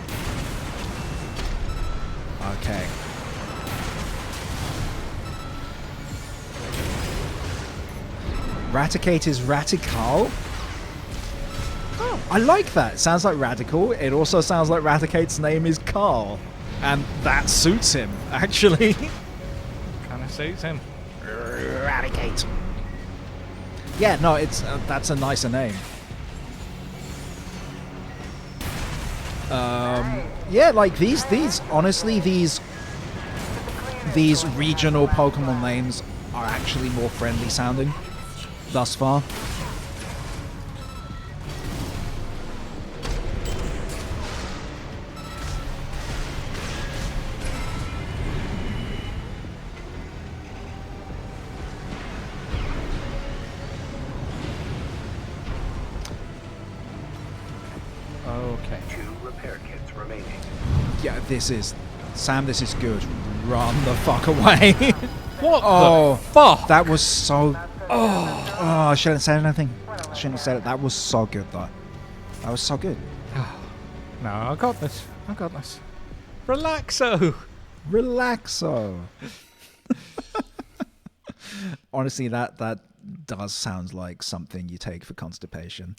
Okay. Raticate is Radical. Oh, I like that. It sounds like Radical. It also sounds like Raticate's name is Carl. And that suits him, actually. Kind of suits him. Eradicate. Yeah, no, it's that's a nicer name. Yeah, like these honestly these regional Pokemon names are actually more friendly sounding thus far. Okay. 2 repair kits remaining. Yeah, this is Sam, this is good. Run the fuck away. What Oh, the fuck? that was so Oh, I shouldn't have said anything. I shouldn't have said it. That was so good, though. That was so good. No, I got this. I got this. Relaxo. Relaxo. Honestly, that does sound like something you take for constipation.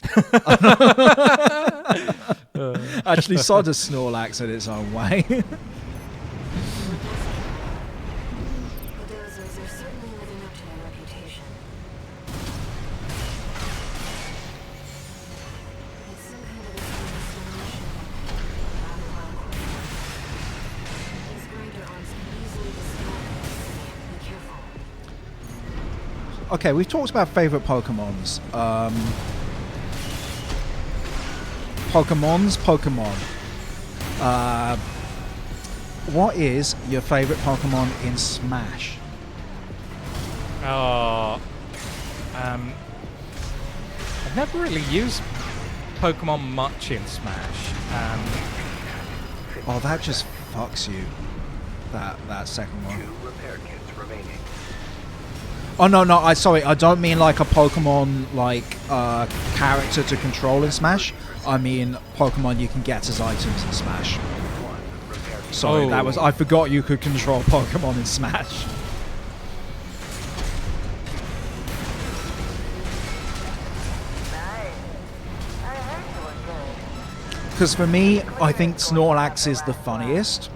Actually, so does Snorlax in its own way. Bulldozers are certainly living up to their reputation. It's some kind of extermination. These grinder arms can easily destroy them. Be careful. Okay, we've talked about favorite Pokemons. Pokemon. What is your favorite Pokemon in Smash? I've never really used Pokemon much in Smash. Oh, that just fucks you. That second one. 2 repair kits remaining. Oh no, sorry, I don't mean like a Pokemon character to control in Smash. I mean Pokemon you can get as items in Smash. 1 repair kit. Sorry, Oh. I forgot you could control Pokemon in Smash. Nice. I heard you were good. Because for me, I think Snorlax is the funniest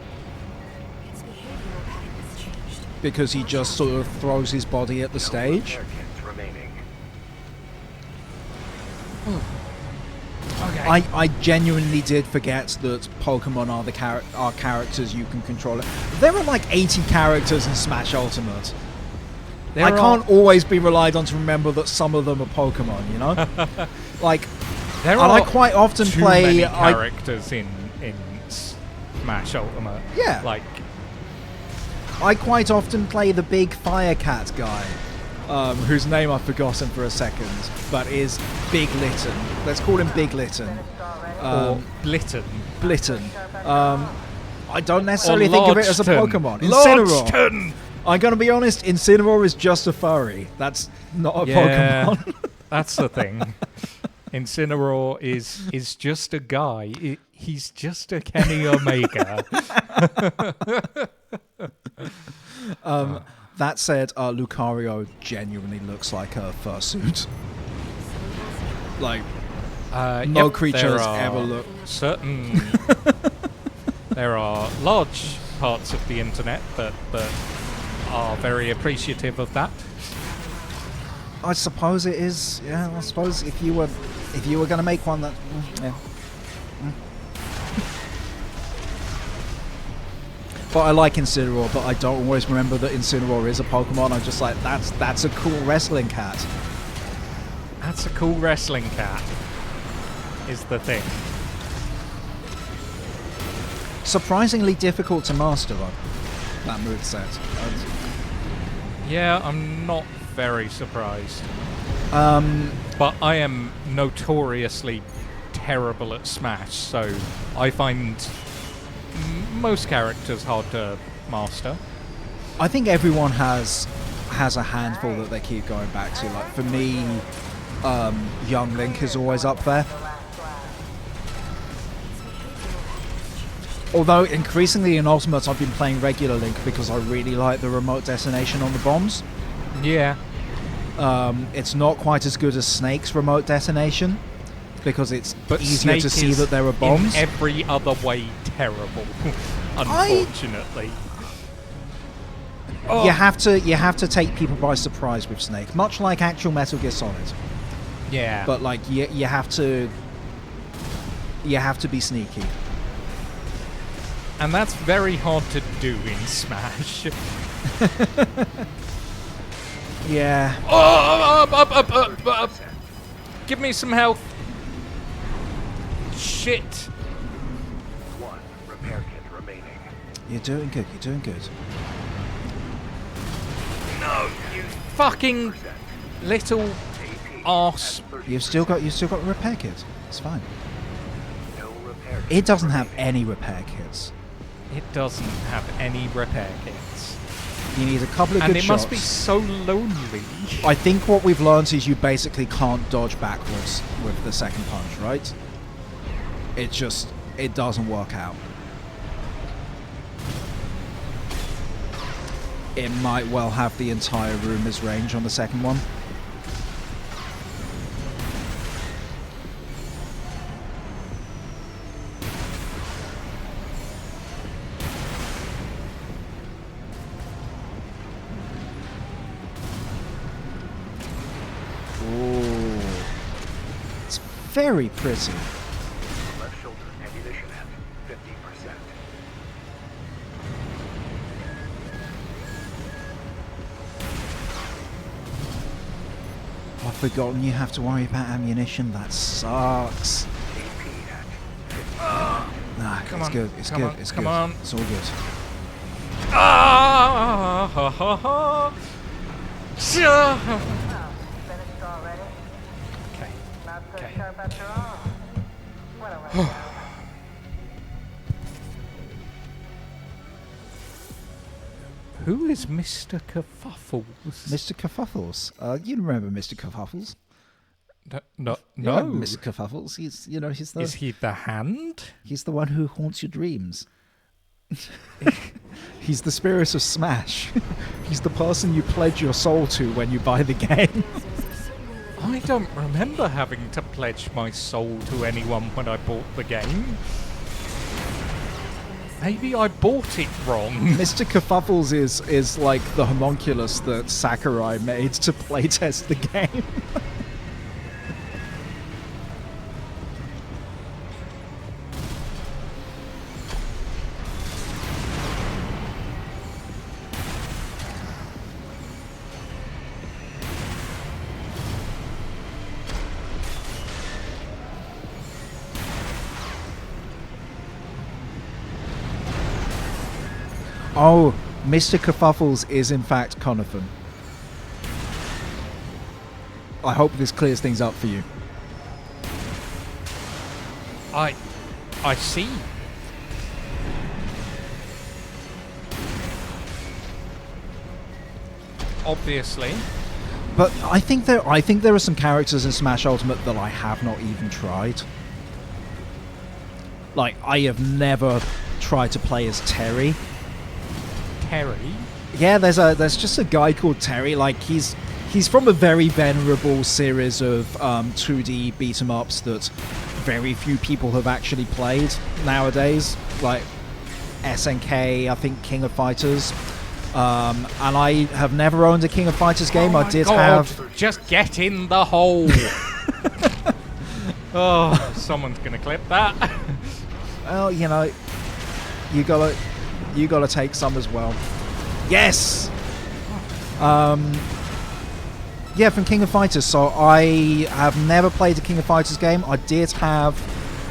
Its behavioral pattern has changed. because he just sort of throws his body at the stage. Repair kits remaining. Okay. I genuinely did forget that Pokemon are are characters you can control. There are like 80 characters in Smash Ultimate. I can't always be relied on to remember that some of them are Pokemon, you know? Like, There and are I quite often too play... many I, characters in Smash Ultimate. Yeah. Like, I quite often play the big Fire Cat guy, whose name I've forgotten for a second, but is Big Litten. Let's call him Big Litten. or Blitten. Blitten. I don't necessarily Or think of it as a Lodgton. Pokemon. Incineroar. Lodgton! I'm going to be honest, Incineroar is just a furry. That's not a Yeah, Pokemon. that's the thing. Incineroar is just a guy. He's just a Kenny Omega. That said, Lucario genuinely looks like a fursuit. Like, no Yep, creature there has are ever looked... certain. There are large parts of the internet that are very appreciative of that. I suppose it is. Yeah, I suppose if you were going to make one that... yeah. But I like Incineroar, but I don't always remember that Incineroar is a Pokemon. I'm just like, that's a cool wrestling cat. That's a cool wrestling cat, is the thing. Surprisingly difficult to master, though, that moveset. Yeah, I'm not very surprised. Um, But I am notoriously terrible at Smash, so I find most characters hard to master. I think everyone has a handful that they keep going back to. Like, for me, Young Link is always up there. Although increasingly in Ultimate I've been playing regular Link because I really like the remote detonation on the bombs. Yeah. It's not quite as good as Snake's remote detonation because it's But easier Snake to see is that there are bombs. in every other way terrible, unfortunately. You have to take people by surprise with Snake, much like actual Metal Gear Solid. Yeah. But like you have to be sneaky. And that's very hard to do in Smash. Yeah. Up. Give me some health. Shit. 1 repair kit remaining. You're doing good. You're doing good. No, you fucking little arse. You've still got a repair kit. It's fine. No repair It doesn't have any repair kits. It doesn't have any repair kits. You need a couple of And good it shots. must be so lonely. I think what we've learned is you basically can't dodge backwards with the second punch, right? It doesn't work out. It might well have the entire room as range on the second one. Ooh. It's very pretty. Left shoulder ammunition at 50%. I've forgotten you have to worry about ammunition. That sucks. AP at 50%. Nah, Come it's on, good. It's come good. on, It's come good. on. It's all good. Ah, ha, ha, ha. Sure. Finished already? Okay. Not so Okay. sharp after all. What a letdown. Who is Mr. Kerfuffles? Mr. Kerfuffles. You remember Mr. Kerfuffles? No, You no. remember Mr. Kerfuffles. He's Is he the hand? he's the one who haunts your dreams. He's the spirit of Smash. He's the person you pledge your soul to when you buy the game. I don't remember having to pledge my soul to anyone when I bought the game. Maybe I bought it wrong. Mr. Kerfuffles is like the homunculus that Sakurai made to playtest the game. Oh, Mr. Kerfuffles is in fact Conathan. I hope this clears things up for you. I see. Obviously. But I think there are some characters in Smash Ultimate that I have not even tried. Like, I have never tried to play as Terry. Terry. Yeah, there's just a guy called Terry. Like, he's from a very venerable series of 2D beat 'em ups that very few people have actually played nowadays. Like SNK, I think King of Fighters. And I have never owned a King of Fighters game. Oh I my did God, have. Just get in the hole. Oh, someone's gonna clip that. Well, you know, you gotta take some as well. Yes. Yeah, from King of Fighters. So I have never played a King of Fighters game. I did have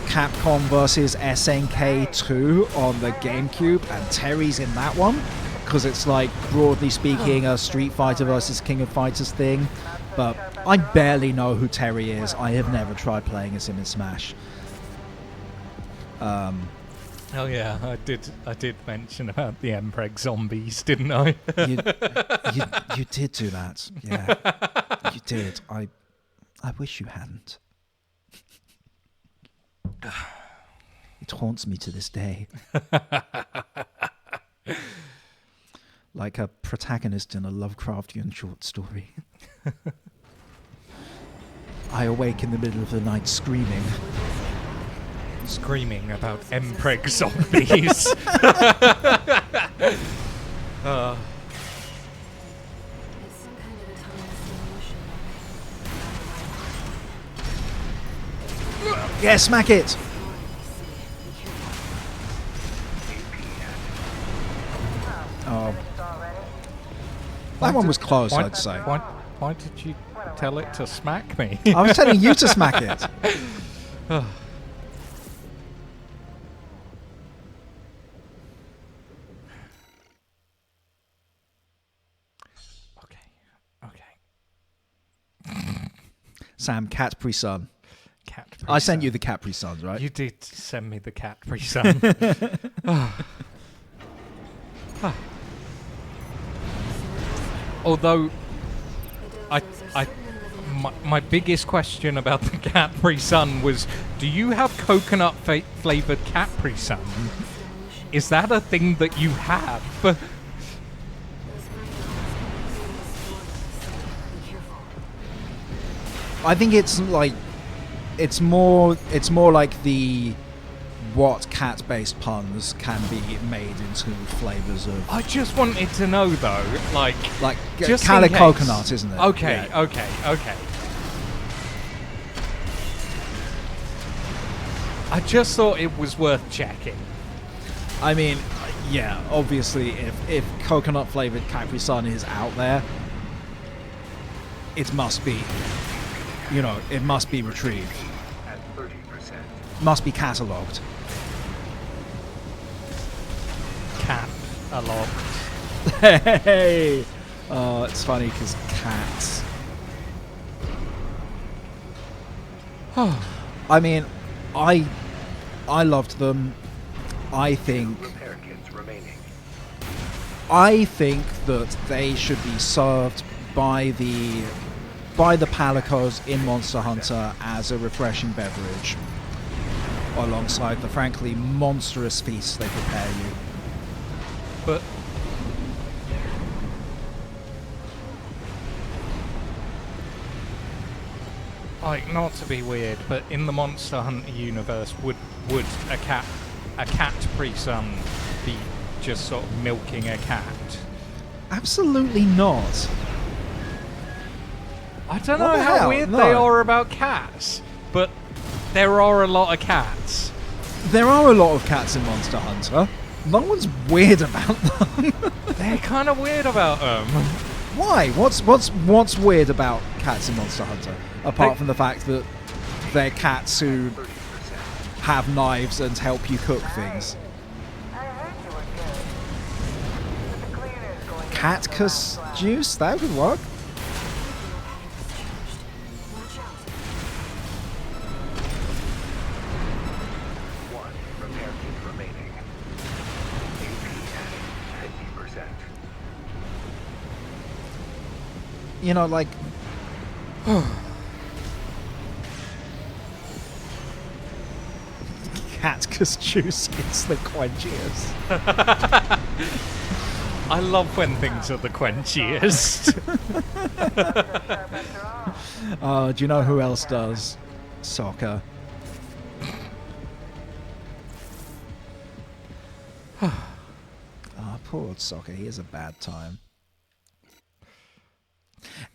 Capcom versus SNK 2 on the GameCube, and Terry's in that one because it's like, broadly speaking, a Street Fighter versus King of Fighters thing. But I barely know who Terry is. I have never tried playing as him in Smash. Oh yeah, I did mention about the Mpreg zombies, didn't I? You did do that. Yeah, you did. I wish you hadn't. It haunts me to this day. Like a protagonist in a Lovecraftian short story. I awake in the middle of the night screaming. Screaming about Mpreg zombies. Yeah, smack it! Oh, that one was close, I'd say. Why did you tell it to smack me? I was telling you to smack it. Okay. Sam, Capri Sun. Capri I sent Sun. you the Capri Suns, right? You did send me the Capri Sun. Although, my biggest question about the Capri Sun was, do you have coconut flavored Capri Sun? Is that a thing that you have? I think it's like it's more like the what cat-based puns can be made into flavors of. I just wanted to know though, like just Cali in case. coconut, isn't it? Okay, Yeah. okay. I just thought it was worth checking. I mean, yeah, obviously, if coconut flavored Capri Sun is out there, it must be, it must be retrieved, At 30%. must be catalogued. Cat a lot. Hey, oh, it's funny because cats. I mean, I loved them. I think Repair kits remaining. that they should be served by the palicos in Monster Hunter as a refreshing beverage, alongside the frankly monstrous feasts they prepare you. But like, not to be weird, but in the Monster Hunter universe, would a cat pre-sun be just sort of milking a cat? Absolutely not. I don't What know the how hell? weird No. they are about cats, but there are a lot of cats. There are a lot of cats in Monster Hunter. No one's weird about them. They're kind of weird about them. Why? What's weird about cats in Monster Hunter? Apart from the fact that they're cats who 30%. have knives and help you cook things. I heard you were good. But the cleaner's going to Catcus juice? That would work. One repair kit remaining. AP added 50%. Like... Catcus juice is the quenchiest. I love when things are the quenchiest. Do you know who else does? Soccer. Poor old Soccer. He has a bad time.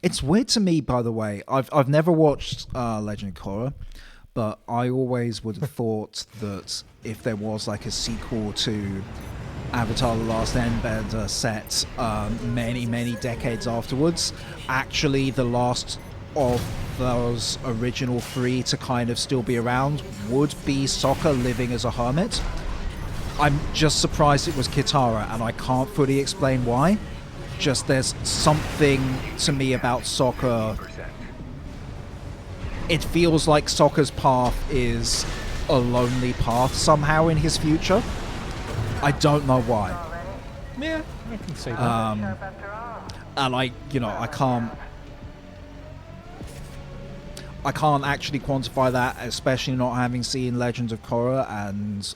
It's weird to me, by the way. I've never watched Legend of Korra, but I always would have thought that if there was like a sequel to Avatar: The Last Airbender set many decades afterwards, actually the last of those original three to kind of still be around would be Sokka living as a hermit. I'm just surprised it was Kitara, and I can't fully explain why. Just there's something to me about Sokka. It feels like Sokka's path is a lonely path somehow in his future. I don't know why. Yeah, I can see that. And I can't actually quantify that, especially not having seen Legends of Korra, and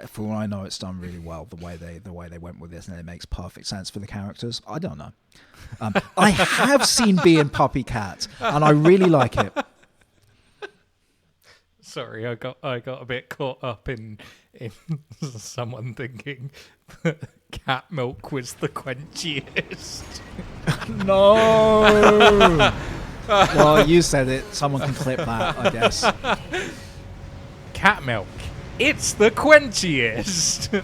for all I know, it's done really well the way they went with this, and it makes perfect sense for the characters. I don't know. I have seen Bee and Puppy Cat, and I really like it. Sorry, I got a bit caught up in someone thinking that cat milk was the quenchiest. No. Well, you said it. Someone can clip that, I guess. Cat milk. It's the quenchiest.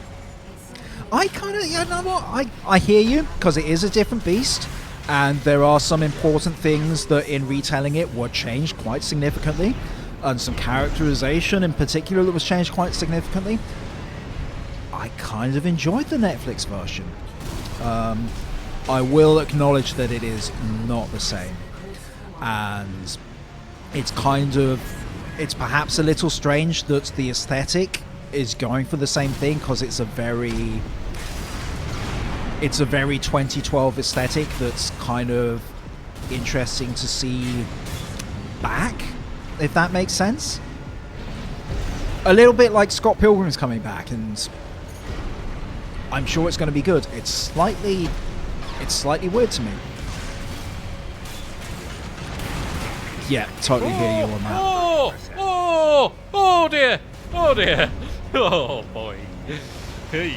I kind of, you know what? I hear you, because it is a different beast, and there are some important things that in retelling it were changed quite significantly, and some characterization in particular that was changed quite significantly. I kind of enjoyed the Netflix version. I will acknowledge that it is not the same, and it's perhaps a little strange that the aesthetic is going for the same thing, because it's a very it's a very 2012 aesthetic that's kind of interesting to see back, if that makes sense. A little bit like Scott Pilgrim's coming back, and I'm sure it's going to be good. It's slightly weird to me. Yeah, totally hear you on that. Oh dear! Oh dear! Oh boy! Hey.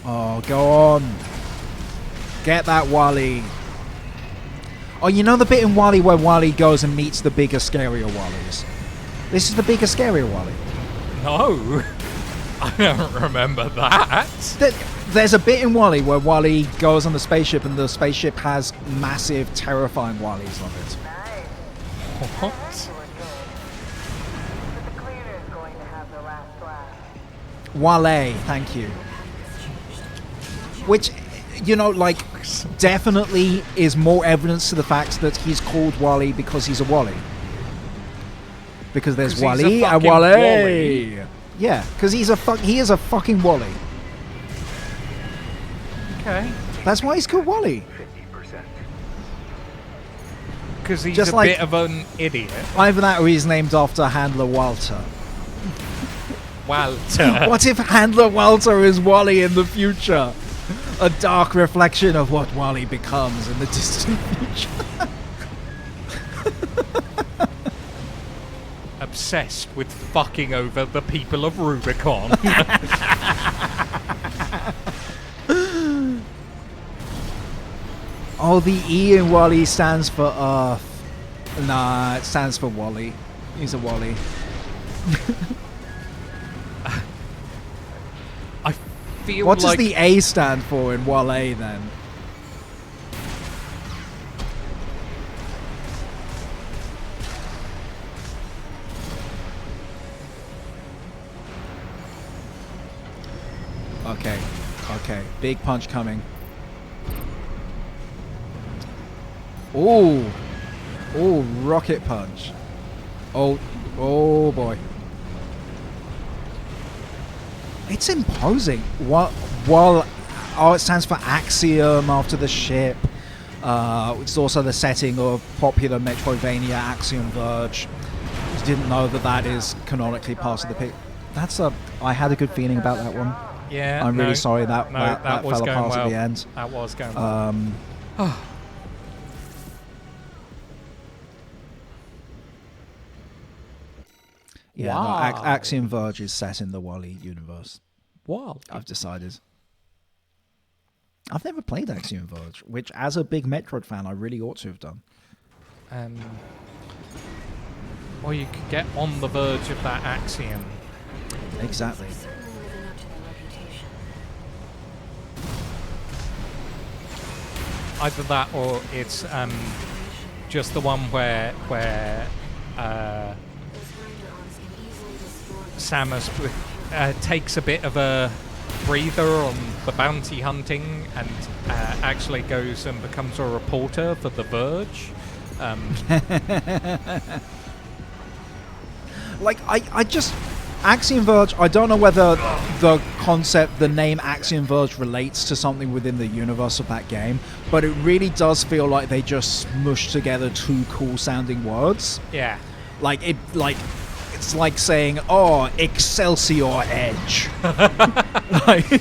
Oh, go on. Get that Wally. Oh, you know the bit in Wally where Wally goes and meets the bigger, scarier Wallies? This is the bigger, scarier Wally. No, I don't remember that. There's a bit in Wally where Wally goes on the spaceship and the spaceship has massive, terrifying Wallies on it. Nice. What? You were good. But the cleaner is going to have the last laugh. Wale, thank you. Which, you know, like, definitely is more evidence to the fact that he's called Wally because he's a Wally. Because there's 'Cause he's Wally a and fucking Wally. Wally. Yeah, because he is a fucking Wally. Okay. That's why he's called Wally. 50%. Because he's Just a like- bit of an idiot. Either that or he's named after Handler Walter. Walter. What if Handler Walter is Wally in the future? A dark reflection of what Wally becomes in the distant future. Obsessed with fucking over the people of Rubicon. Oh, the E in Wally stands for Earth. Nah, it stands for Wally. He's a Wally. I feel What like does the A stand for in Wale then? Okay, okay. Big punch coming. Ooh. Ooh, rocket punch. Oh, oh boy. It's imposing. While oh, it stands for Axiom after the ship. Which is also the setting of popular Metroidvania Axiom Verge. Just didn't know that that is canonically part of the pic. That's a. I had a good feeling about that one. yeah, I'm really no, sorry that no, that was fell going apart well. at the end. That was going well. Yeah, no, Wow. Axiom Verge is set in the Wally universe. Wow. I've decided. I've never played Axiom Verge, which, as a big Metroid fan, I really ought to have done. Or you could get on the verge of that axiom. Exactly. Certainly living up to their reputation. Either that or it's just the one where Those grinder arms can easily destroy Samus takes a bit of a breather on the bounty hunting and actually goes and becomes a reporter for The Verge. Like, I just... Axiom Verge, I don't know whether the concept, the name Axiom Verge relates to something within the universe of that game, but it really does feel like they just smushed together two cool-sounding words. Yeah. It's like saying, oh, Excelsior Edge. Like,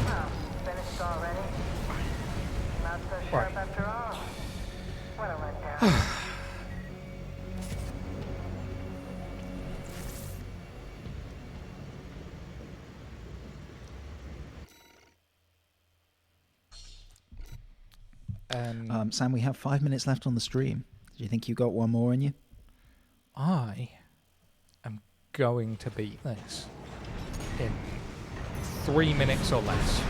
Oh, finished already? Not so sharp Right. after all. What a letdown. Sam, we have 5 minutes left on the stream. Do you think you got one more in you? I am going to beat this in 3 minutes or less.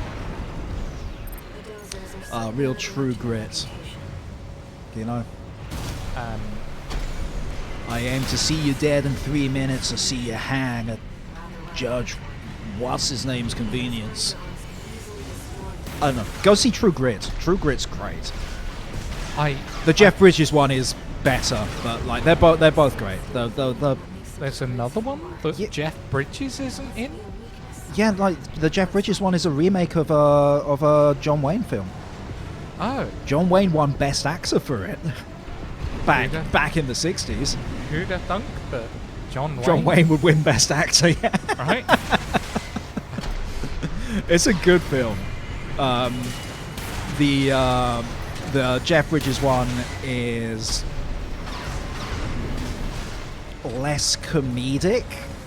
the dozers are Real certainly true living up to their grit. reputation. You know? Um, I aim to see you dead in 3 minutes or see you hang at Judge what's his name's convenience. I don't know. Go see True Grit. True Grit's great. I The Jeff Bridges one is better, but like they're both great. There's another one that Yeah. Jeff Bridges isn't in. Yeah, like the Jeff Bridges one is a remake of a John Wayne film. Oh, John Wayne won Best Actor for it. Yeah. Back in the 60s. who'd have thunk that John Wayne? John Wayne would win Best Actor, yeah. Right? It's a good film. The Jeff Bridges one is less comedic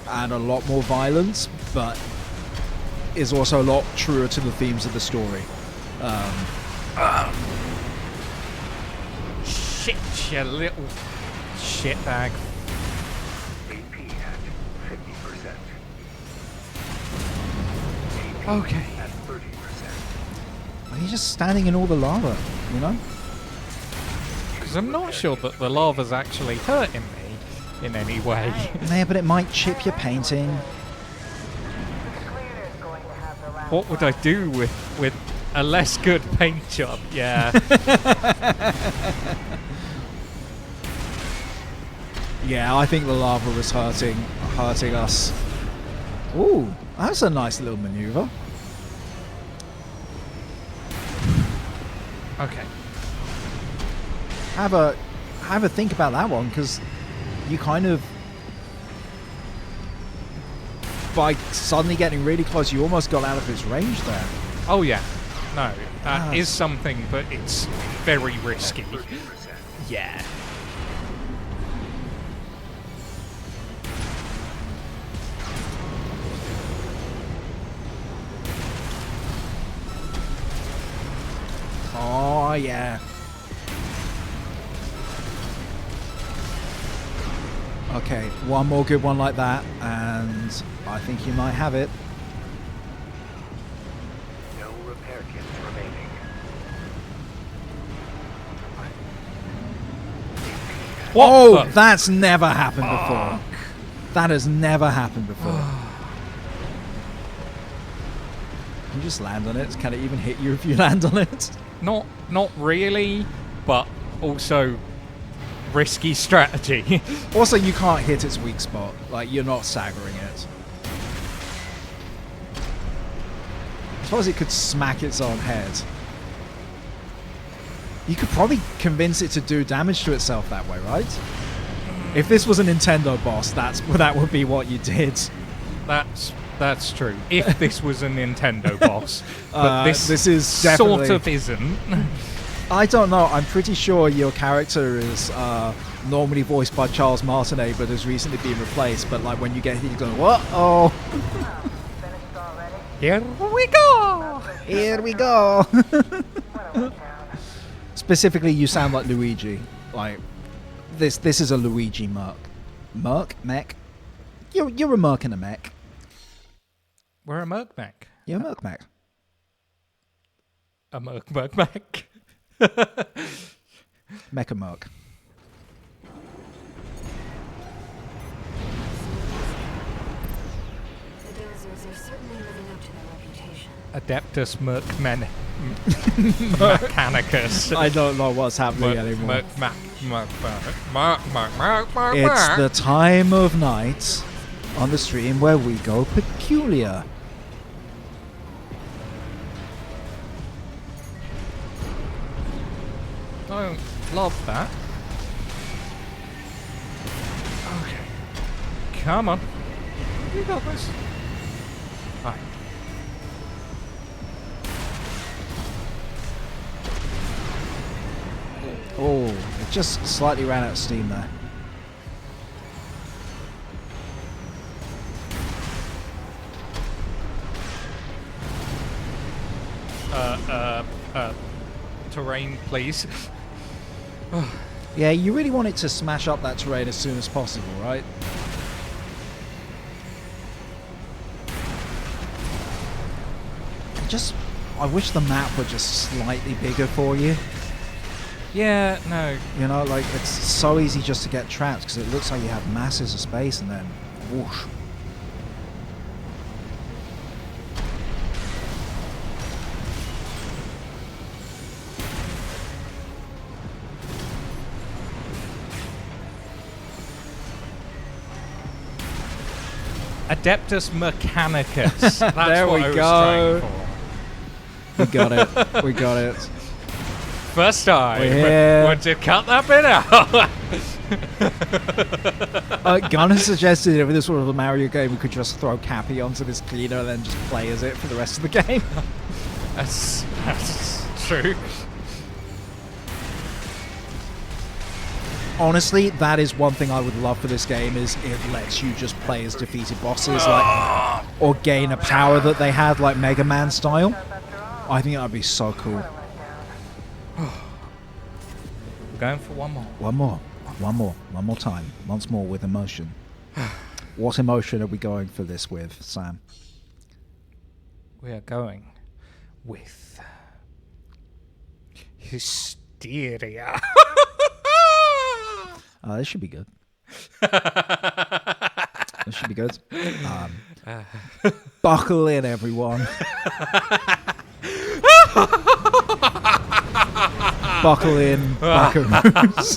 and a lot more violence, but is also a lot truer to the themes of the story. Shit, you little shitbag. AP at 50%. Okay. At 30%. He's just standing in all the lava, you know? Because I'm not sure that the lava's actually hurting me in any way. Yeah, but it might chip your painting. Clear's going to have the last What would I do with a less good paint job? Yeah. Yeah, I think the lava was hurting us. Ooh, that's a nice little maneuver. Okay. Have a think about that one, because you kind of, by suddenly getting really close, you almost got out of his range there. Oh yeah. No, that Ah. is something, but it's very risky. 30%. Yeah. Oh yeah. Okay, one more good one like that, and I think you might have it. No repair kits remaining. Whoa, the- that's never happened before. That has never happened before. Can you just land on it? Can it even hit you if you land on it? Not really, but also risky strategy. Also, you can't hit its weak spot. Like, you're not staggering it. I suppose it could smack its own head. You could probably convince it to do damage to itself that way, right? If this was a Nintendo boss, that would be what you did. That's true. If this was a Nintendo boss, but this is sort definitely- of isn't. I don't know. I'm pretty sure your character is normally voiced by Charles Martinet, but has recently been replaced. But like when you get hit, you're going, "What? Oh, finished already. Here we go. here we go." What a letdown. Specifically, you sound like Luigi. Like this is a Luigi merc. Mech. You're a merc and a mech. We're a Merkmac. You're a merc mech. A Merkmac. Mecha merc. The Dozers are certainly living up to their reputation. Adeptus Mechanicus. I don't know what's happening anymore. It's the time of night on the stream where we go peculiar. I don't love that. Okay. Come on. You got this. Hi. Oh, it just slightly ran out of steam there. Terrain, please. Yeah, you really want it to smash up that terrain as soon as possible, right? I wish the map were just slightly bigger for you. Yeah, no. You know, like, it's so easy just to get trapped because it looks like you have masses of space and then whoosh. Adeptus Mechanicus. That's There what we I was go. trying for. We got it. We got it. First time. We're here. Would you cut that bit out? Gunnar suggested if this was a Mario game, we could just throw Cappy onto this cleaner and then just play as it for the rest of the game. That's true. Honestly, that is one thing I would love for this game, is it lets you just play as defeated bosses, like, or gain a power that they had, like Mega Man style. I think that would be so cool. We're going for one more. One more time. Once more with emotion. What emotion are we going for this with, Sam? We are going with hysteria. This should be good. This should be good. Buckle in, everyone. Buckle in, buckaroos.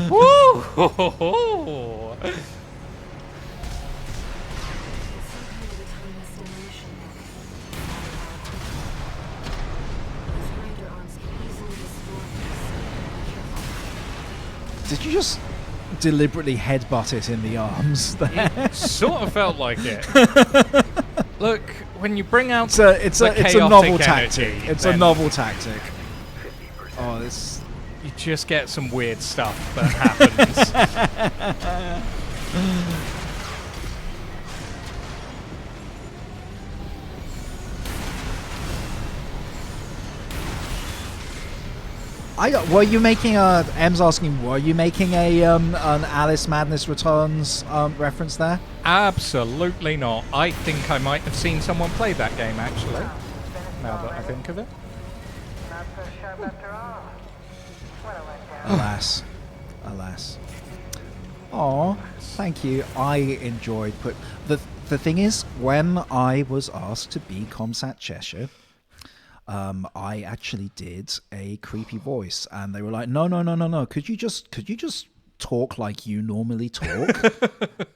Woo! Did you just deliberately headbutt it in the arms there? Sort of felt like it. Look, when you bring out It's a novel chaotic tactic. energy, It's a then novel tactic. 50%. Oh, this. you just get some weird stuff that happens. Were you making a? M's asking. Were you making an Alice Madness Returns reference there? Absolutely not. I think I might have seen someone play that game, actually. Now that I think of it. Not so sharp after all. What a letdown. Alas. Oh, thank you. I enjoyed the thing is, when I was asked to be Comsat Cheshire, I actually did a creepy voice, and they were like, "No. Could you just talk like you normally talk?"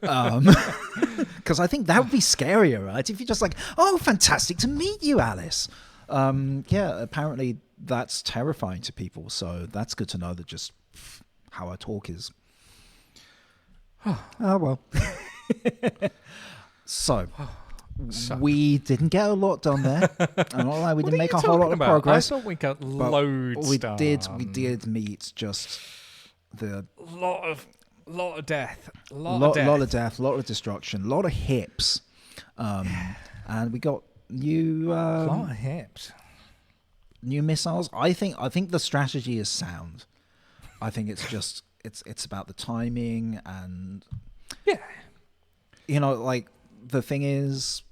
Because I think that would be scarier, right? If you're just like, "Oh, fantastic to meet you, Alice." Yeah, apparently that's terrifying to people. So that's good to know that just how I talk is. Oh well. So. We didn't get a lot done there. I'm not lying, we didn't make a whole lot of progress. I thought we got loads we done. did meet just the lot of death. lot of death, lot of destruction, lot of hips. And we got new lot of hips. new missiles. I think the strategy is sound. I think it's just it's about the timing, and like the thing is,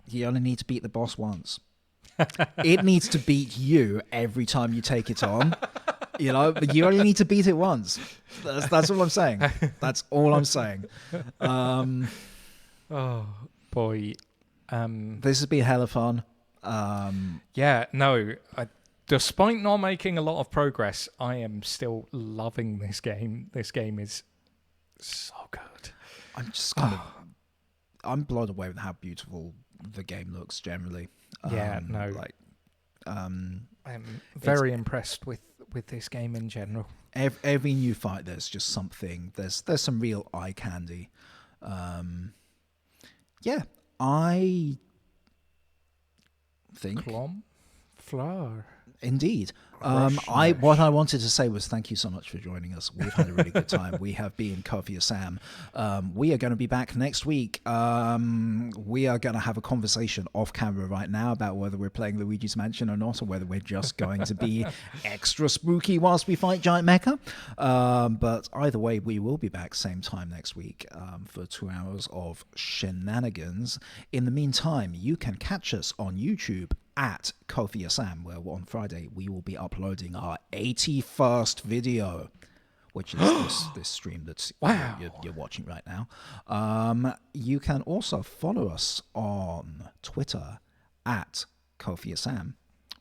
you only need to beat the boss once. It needs to beat you every time you take it on. But you only need to beat it once. That's all I'm saying. That's all I'm saying. Oh boy, This has been hella fun. Despite not making a lot of progress, I am still loving this game. This game is so good. I'm just I'm blown away with how beautiful the game looks generally. I'm very impressed with this game in general. Every new fight, there's just something. There's some real eye candy. I think Clom flower. Indeed. What I wanted to say was thank you so much for joining us. We've had a really good time. We have been Coffee or Sam. We are going to be back next week. We are going to have a conversation off camera right now about whether we're playing Luigi's Mansion or not, or whether we're just going to be extra spooky whilst we fight Giant Mecha. But either way, we will be back same time next week for 2 hours of shenanigans. In the meantime, you can catch us on YouTube at Kofi or Sam, where on Friday we will be uploading our 81st video, which is this stream that you're watching right now. You can also follow us on Twitter at Kofi or Sam,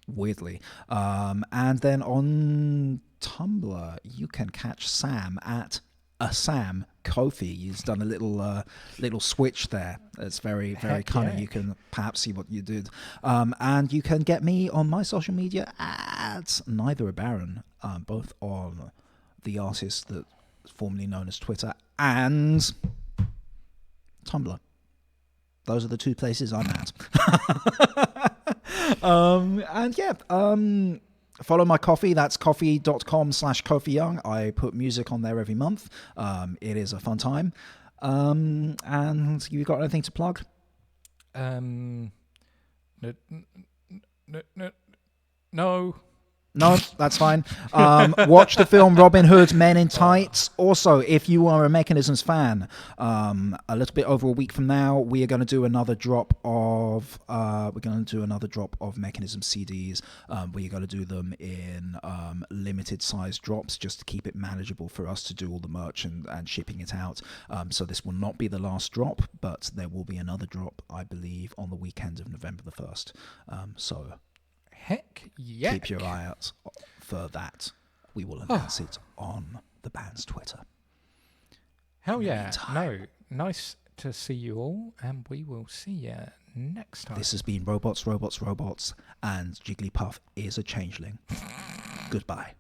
weirdly. And then on Tumblr, you can catch Sam at Ko-fi. He's done a little switch there. It's very Heck cunning. yeah. You can perhaps see what you did. And you can get me on my social media at Neither a Baron, both on the artist that formerly known as Twitter and Tumblr. Those are the two places I'm at. Follow my Ko-fi. That's ko-fi.com/KofiYoung. I put music on there every month. It is a fun time. And you got anything to plug? No. No, that's fine. Watch the film Robin Hood Men in Tights. Also, if you are a Mechanisms fan, a little bit over a week from now, we are going to do another drop of Mechanism CDs. We're going to do them in limited size drops just to keep it manageable for us to do all the merch and shipping it out. So this will not be the last drop, but there will be another drop, I believe, on the weekend of November the 1st. So Heck yeah. keep your eye out for that. We will announce it on the band's Twitter. Hell yeah. meantime- No. Nice to see you all, and we will see you next time. This has been Robots, and Jigglypuff is a changeling. Goodbye.